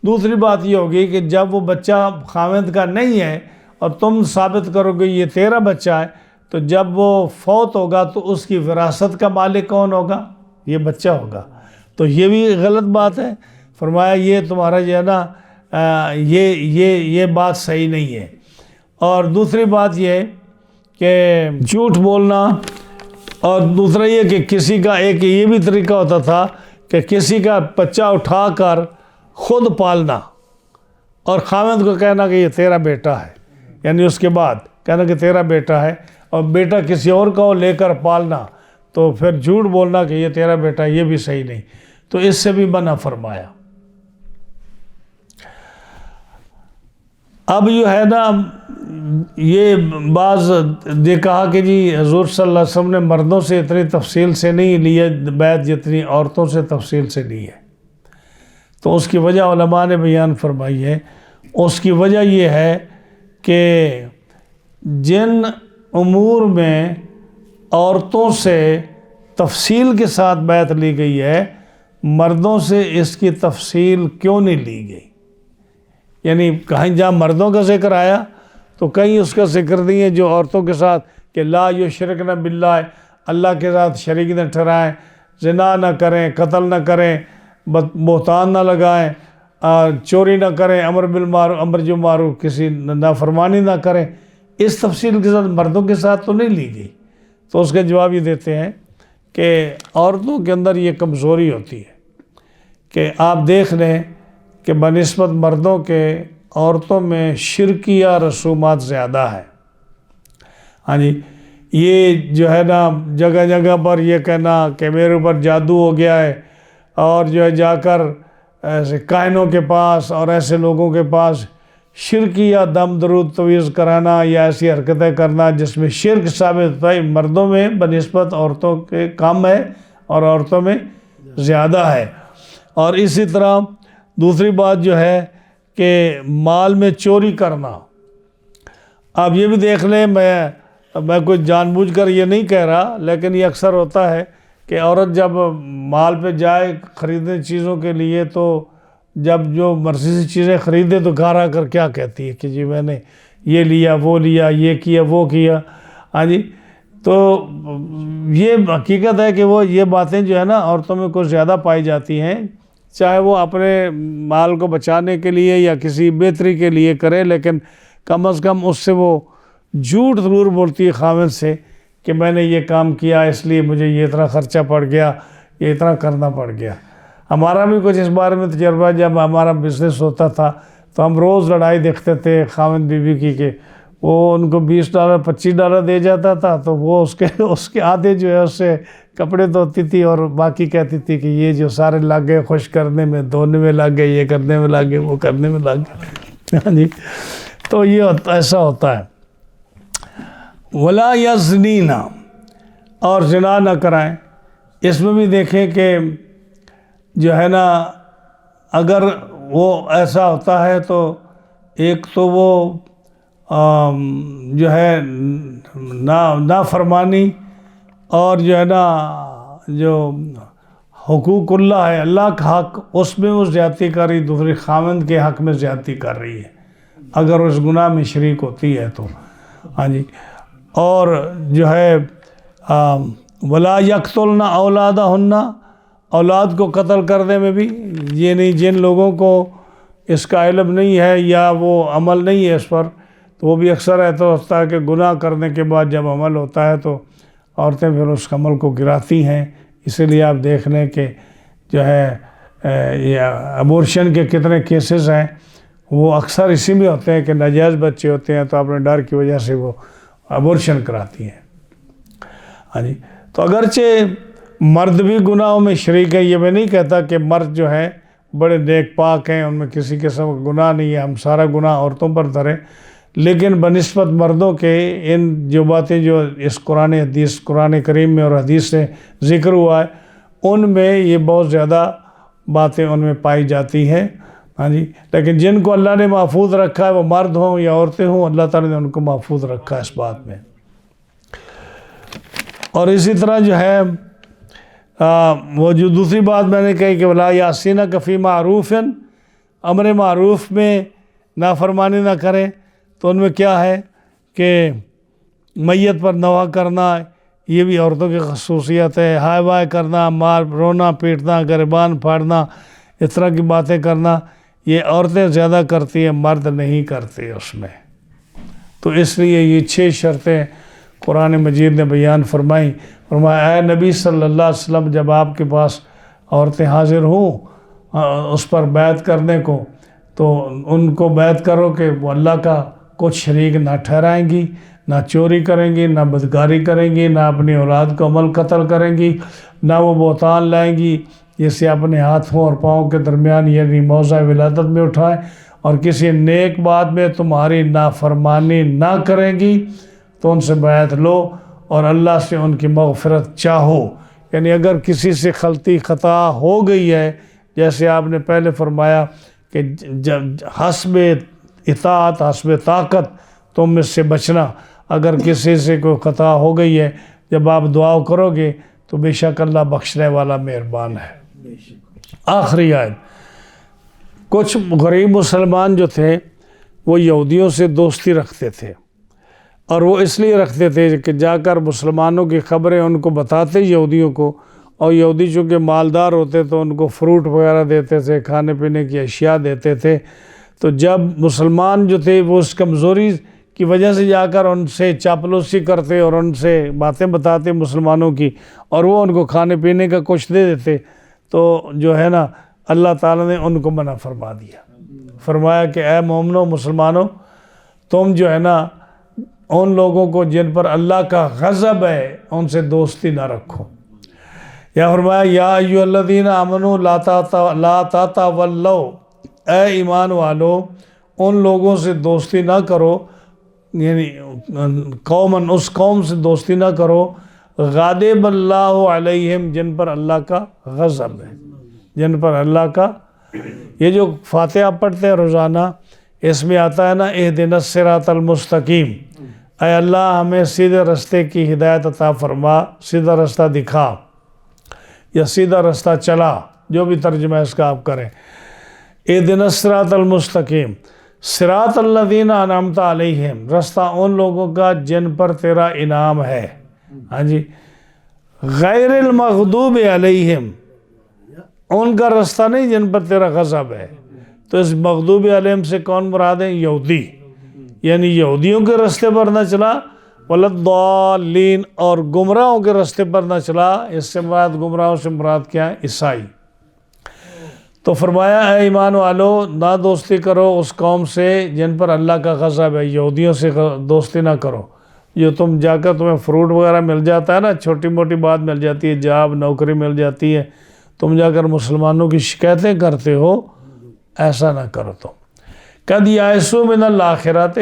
دوسری بات یہ ہوگی کہ جب وہ بچہ خاوند کا نہیں ہے اور تم ثابت کرو گے یہ تیرا بچہ ہے، تو جب وہ فوت ہوگا تو اس کی وراثت کا مالک کون ہوگا؟ یہ بچہ ہوگا، تو یہ بھی غلط بات ہے۔ فرمایا یہ تمہارا جو ہے نا یہ بات صحیح نہیں ہے۔ اور دوسری بات یہ کہ جھوٹ بولنا، اور دوسرا یہ کہ کسی کا ایک یہ بھی طریقہ ہوتا تھا کہ کسی کا بچہ اٹھا کر خود پالنا اور خاوند کو کہنا کہ یہ تیرا بیٹا ہے، یعنی اس کے بعد کہنا کہ تیرا بیٹا ہے، اور بیٹا کسی اور کا لے کر پالنا، تو پھر جھوٹ بولنا کہ یہ تیرا بیٹا ہے، یہ بھی صحیح نہیں، تو اس سے بھی منع فرمایا۔ اب جو ہے نا یہ بعض نے کہا کہ جی حضور صلی اللہ علیہ وسلم نے مردوں سے اتنی تفصیل سے نہیں لی ہے بیعت جتنی عورتوں سے تفصیل سے لی ہے، تو اس کی وجہ علماء نے بیان فرمائی ہے۔ اس کی وجہ یہ ہے کہ جن امور میں عورتوں سے تفصیل کے ساتھ بیعت لی گئی ہے، مردوں سے اس کی تفصیل کیوں نہیں لی گئی؟ یعنی کہیں جہاں مردوں کا ذکر آیا تو کہیں اس کا ذکر نہیں ہے جو عورتوں کے ساتھ، کہ لا یشرکن باللہ، اللہ کے ساتھ شریک نہ ٹھہرائیں، زنا نہ کریں، قتل نہ کریں، بہتان نہ لگائیں، چوری نہ کریں، امر بالمعروف کسی نافرمانی نہ کریں۔ اس تفصیل کے ساتھ مردوں کے ساتھ تو نہیں لی گئی۔ تو اس کا جواب یہ دیتے ہیں کہ عورتوں کے اندر یہ کمزوری ہوتی ہے کہ آپ دیکھ لیں کہ بنسبت مردوں کے عورتوں میں شرکیہ رسومات زیادہ ہیں۔ ہاں جی، یہ جو ہے نا جگہ جگہ پر یہ کہنا کہ میرے اوپر جادو ہو گیا ہے، اور جو ہے جا کر ایسے کاہنوں کے پاس اور ایسے لوگوں کے پاس شرکیہ دم درود تویز کرانا یا ایسی حرکتیں کرنا جس میں شرک ثابت ہوتا ہے، مردوں میں بنسبت عورتوں کے کم ہے اور عورتوں میں زیادہ ہے۔ اور اسی طرح دوسری بات جو ہے کہ مال میں چوری کرنا۔ آپ یہ بھی دیکھ لیں، میں کوئی جان بوجھ کر یہ نہیں کہہ رہا، لیکن یہ اکثر ہوتا ہے کہ عورت جب مال پہ جائے خریدنے چیزوں کے لیے، تو جب جو مرضی سے چیزیں خریدے تو گھر آ کر کیا کہتی ہے کہ جی میں نے یہ لیا، وہ لیا، یہ کیا، وہ کیا۔ ہاں جی، تو یہ حقیقت ہے کہ وہ یہ باتیں جو ہے نا عورتوں میں کچھ زیادہ پائی جاتی ہیں، چاہے وہ اپنے مال کو بچانے کے لیے یا کسی بہتری کے لیے کرے، لیکن کم از کم اس سے وہ جھوٹ ضرور بولتی ہے خاوند سے کہ میں نے یہ کام کیا اس لیے مجھے یہ اتنا خرچہ پڑ گیا، یہ اتنا کرنا پڑ گیا۔ ہمارا بھی کچھ اس بارے میں تجربہ، جب ہمارا بزنس ہوتا تھا تو ہم روز لڑائی دیکھتے تھے خاوند بیوی کی کہ وہ ان کو $20 $25 دے جاتا تھا، تو وہ اس کے آدھے جو ہے اس سے کپڑے دھوتی تھی اور باقی کہتی تھی کہ یہ جو سارے لگ گئے خوش کرنے میں، دھونے میں لگ گئے، یہ کرنے میں لگ گئے، وہ کرنے میں لگ گئے۔ ہاں جی، تو یہ ایسا ہوتا ہے۔ ولا یزنین، اور زنا نہ کرائیں۔ اس میں بھی دیکھیں کہ جو ہے نا اگر وہ ایسا ہوتا ہے تو ایک تو وہ جو ہے نافرمانی، اور جو ہے نا جو حقوق اللہ ہے، اللہ کا حق، اس میں وہ زیادتی کر رہی، دوسری خاوند کے حق میں زیادتی کر رہی ہے اگر اس گناہ میں شریک ہوتی ہے تو۔ ہاں جی، اور جو ہے ولا یقتلن اولادہن، اولاد کو قتل کرنے میں بھی یہ نہیں، جن لوگوں کو اس کا علم نہیں ہے یا وہ عمل نہیں ہے اس پر، تو وہ بھی اکثر ایسا ہوتا ہے کہ گناہ کرنے کے بعد جب عمل ہوتا ہے تو عورتیں پھر اس عمل کو گراتی ہیں۔ اسی لیے آپ دیکھ لیں کہ جو ہے یہ ابورشن کے کتنے کیسز ہیں، وہ اکثر اسی میں ہوتے ہیں کہ ناجائز بچے ہوتے ہیں تو اپنے ڈر کی وجہ سے وہ ابورشن کراتی ہیں۔ ہاں جی، تو اگرچہ مرد بھی گناہوں میں شریک ہے، یہ میں نہیں کہتا کہ مرد جو ہیں بڑے نیک پاک ہیں، ان میں کسی قسم کا گناہ نہیں ہے، ہم سارا گناہ عورتوں پر دھریں، لیکن بنسبت مردوں کے ان جو باتیں جو اس قرآن کریم میں اور حدیث سے ذکر ہوا ہے، ان میں یہ بہت زیادہ باتیں ان میں پائی جاتی ہیں۔ ہاں جی، لیکن جن کو اللہ نے محفوظ رکھا ہے، وہ مرد ہوں یا عورتیں ہوں، اللہ تعالیٰ نے ان کو محفوظ رکھا ہے اس بات میں۔ اور اسی طرح جو ہے وہ جو دوسری بات میں نے کہی کہ ولا یعصینک فی معروف، امر معروف میں نافرمانی نہ کریں، تو ان میں کیا ہے کہ میت پر نواح کرنا، یہ بھی عورتوں کی خصوصیت ہے، ہائے وائے کرنا، رونا پیٹنا، گریبان پھاڑنا، اس طرح کی باتیں کرنا، یہ عورتیں زیادہ کرتی ہیں، مرد نہیں کرتے اس میں۔ تو اس لیے یہ 6 شرطیں قرآن مجید نے بیان فرمائی۔ فرمایا اے نبی صلی اللہ علیہ وسلم، جب آپ کے پاس عورتیں حاضر ہوں اس پر بیعت کرنے کو، تو ان کو بیعت کرو کہ وہ اللہ کا کچھ شریک نہ ٹھہرائیں گی، نہ چوری کریں گی، نہ بدکاری کریں گی، نہ اپنی اولاد کو عمل قتل کریں گی، نہ وہ بہتان لائیں گی جسے اپنے ہاتھوں اور پاؤں کے درمیان یعنی موضع ولادت میں اٹھائیں، اور کسی نیک بات میں تمہاری نافرمانی نہ کریں گی، تو ان سے بیعت لو اور اللہ سے ان کی مغفرت چاہو۔ یعنی اگر کسی سے غلطی خطا ہو گئی ہے، جیسے آپ نے پہلے فرمایا کہ حسب اطاعت حسب طاقت تم اس سے بچنا، اگر کسی سے کوئی خطا ہو گئی ہے، جب آپ دعا کرو گے تو بے شک اللہ بخشنے والا مہربان ہے۔ آخری آیت، کچھ غریب مسلمان جو تھے وہ یہودیوں سے دوستی رکھتے تھے، اور وہ اس لیے رکھتے تھے کہ جا کر مسلمانوں کی خبریں ان کو بتاتے یہودیوں کو، اور یہودی چونکہ مالدار ہوتے تو ان کو فروٹ وغیرہ دیتے تھے، کھانے پینے کی اشیاء دیتے تھے، تو جب مسلمان جو تھے وہ اس کمزوری کی وجہ سے جا کر ان سے چاپلوسی کرتے اور ان سے باتیں بتاتے مسلمانوں کی، اور وہ ان کو کھانے پینے کا کچھ دے دیتے، تو جو ہے نا اللہ تعالیٰ نے ان کو منع فرما دیا۔ فرمایا کہ اے مومنو، مسلمانوں، تم جو ہے نا ان لوگوں کو جن پر اللہ کا غضب ہے ان سے دوستی نہ رکھو۔ یا فرمایا یا ایھا الذین آمنوا لا تتولوا، اے ایمان والو ان لوگوں سے دوستی نہ کرو، یعنی قوماً اس قوم سے دوستی نہ کرو، غاضب اللہ علیہم، جن پر اللہ کا غضب ہے، جن پر اللہ کا، یہ جو فاتحہ پڑھتے ہیں روزانہ، اس میں آتا ہے نا اہدنا الصراط المستقیم، اے اللہ ہمیں سیدھے رستے کی ہدایت عطا فرما، سیدھا رستہ دکھا یا سیدھا رستہ چلا، جو بھی ترجمہ اس کا آپ کریں۔ اہدنا الصراط المستقیم، صراط الذین انعمت علیہم، رستہ ان لوگوں کا جن پر تیرا انعام ہے، ہاں جی، غیر المغضوب علیہم، ان کا رستہ نہیں جن پر تیرا غضب ہے۔ تو اس مغضوب علیہم سے کون مراد ہیں؟ یہودی، یعنی یہودیوں کے رستے پر نہ چلا، والضالین، اور گمراہوں کے رستے پر نہ چلا، اس سے مراد گمراہوں سے مراد کیا ہے؟ عیسائی۔ تو فرمایا اے ایمان والو نہ دوستی کرو اس قوم سے جن پر اللہ کا غضب ہے، یہودیوں سے دوستی نہ کرو، جو تم جا کر تمہیں فروٹ وغیرہ مل جاتا ہے نا، چھوٹی موٹی بات مل جاتی ہے، جاب نوکری مل جاتی ہے، تم جا کر مسلمانوں کی شکایتیں کرتے ہو، ایسا نہ کرو۔ تم قد یئسوا من الآخرۃ،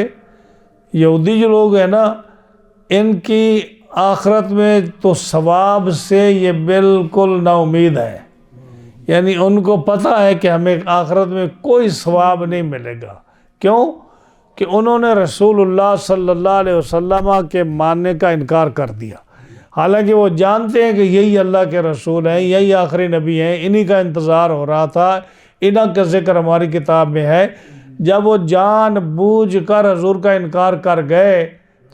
یہودی جو لوگ ہیں نا، ان کی آخرت میں تو ثواب سے یہ بالکل نا امید ہے، یعنی ان کو پتہ ہے کہ ہمیں آخرت میں کوئی ثواب نہیں ملے گا۔ کیوں؟ کہ انہوں نے رسول اللہ صلی اللہ علیہ وسلم کے ماننے کا انکار کر دیا۔ حالانکہ وہ جانتے ہیں کہ یہی اللہ کے رسول ہیں، یہی آخری نبی ہیں، انہی کا انتظار ہو رہا تھا، انہاں کا ذکر ہماری کتاب میں ہے۔ جب وہ جان بوجھ کر حضور کا انکار کر گئے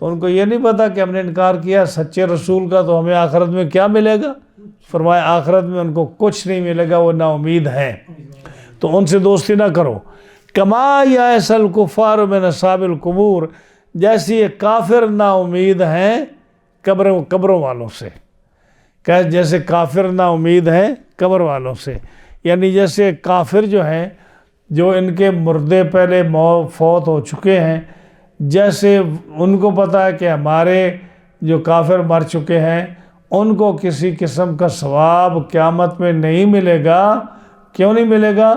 تو ان کو یہ نہیں پتا کہ ہم نے انکار کیا سچے رسول کا تو ہمیں آخرت میں کیا ملے گا؟ فرمایا آخرت میں ان کو کچھ نہیں ملے گا، وہ نا امید ہیں، تو ان سے دوستی نہ کرو۔ کما یائس الکفار من اصحاب القبور، جیسی یہ کافر نا امید ہیں قبروں والوں سے، جیسے کافر نا امید ہیں قبر والوں سے، یعنی جیسے کافر جو ہیں، جو ان کے مردے پہلے فوت ہو چکے ہیں، جیسے ان کو پتہ ہے کہ ہمارے جو کافر مر چکے ہیں ان کو کسی قسم کا ثواب قیامت میں نہیں ملے گا۔ کیوں نہیں ملے گا؟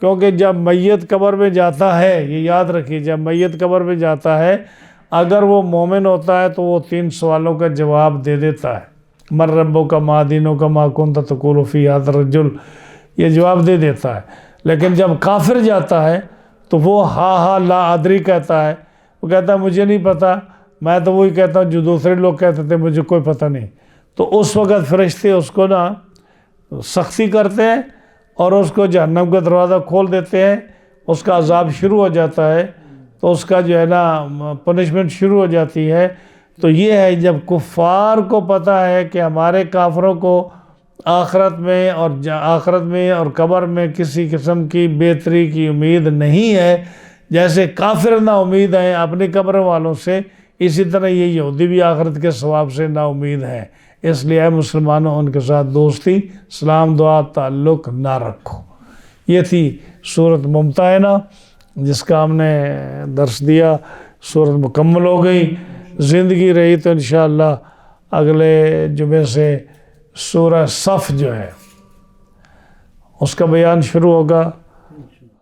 کیونکہ جب میت قبر میں جاتا ہے، یہ یاد رکھیے، جب میت قبر میں جاتا ہے اگر وہ مومن ہوتا ہے تو وہ 3 سوالوں کا جواب دے دیتا ہے، من ربک ما دینک ما کنت تقول فی ھذا الرجل، یہ جواب دے دیتا ہے۔ لیکن جب کافر جاتا ہے تو وہ ہاں لا ادری کہتا ہے، وہ کہتا ہے مجھے نہیں پتا، میں تو وہی کہتا ہوں جو دوسرے لوگ کہتے تھے، مجھے کوئی پتہ نہیں۔ تو اس وقت فرشتے اس کو نا سختی کرتے ہیں اور اس کو جہنم کا دروازہ کھول دیتے ہیں، اس کا عذاب شروع ہو جاتا ہے، تو اس کا جو ہے نا پنشمنٹ شروع ہو جاتی ہے۔ تو یہ ہے جب کفار کو پتہ ہے کہ ہمارے کافروں کو آخرت میں اور قبر میں کسی قسم کی بہتری کی امید نہیں ہے، جیسے کافر نا امید ہیں اپنی قبر والوں سے، اسی طرح یہ یہودی بھی آخرت کے ثواب سے نا امید ہیں۔ اس لیے اے مسلمانوں ان کے ساتھ دوستی، سلام دعا تعلق نہ رکھو۔ یہ تھی سورۃ ممتحنہ جس کا ہم نے درس دیا، سورۃ مکمل ہو گئی۔ زندگی رہی تو انشاءاللہ اگلے جمعے سے سورہ صف جو ہے اس کا بیان شروع ہوگا۔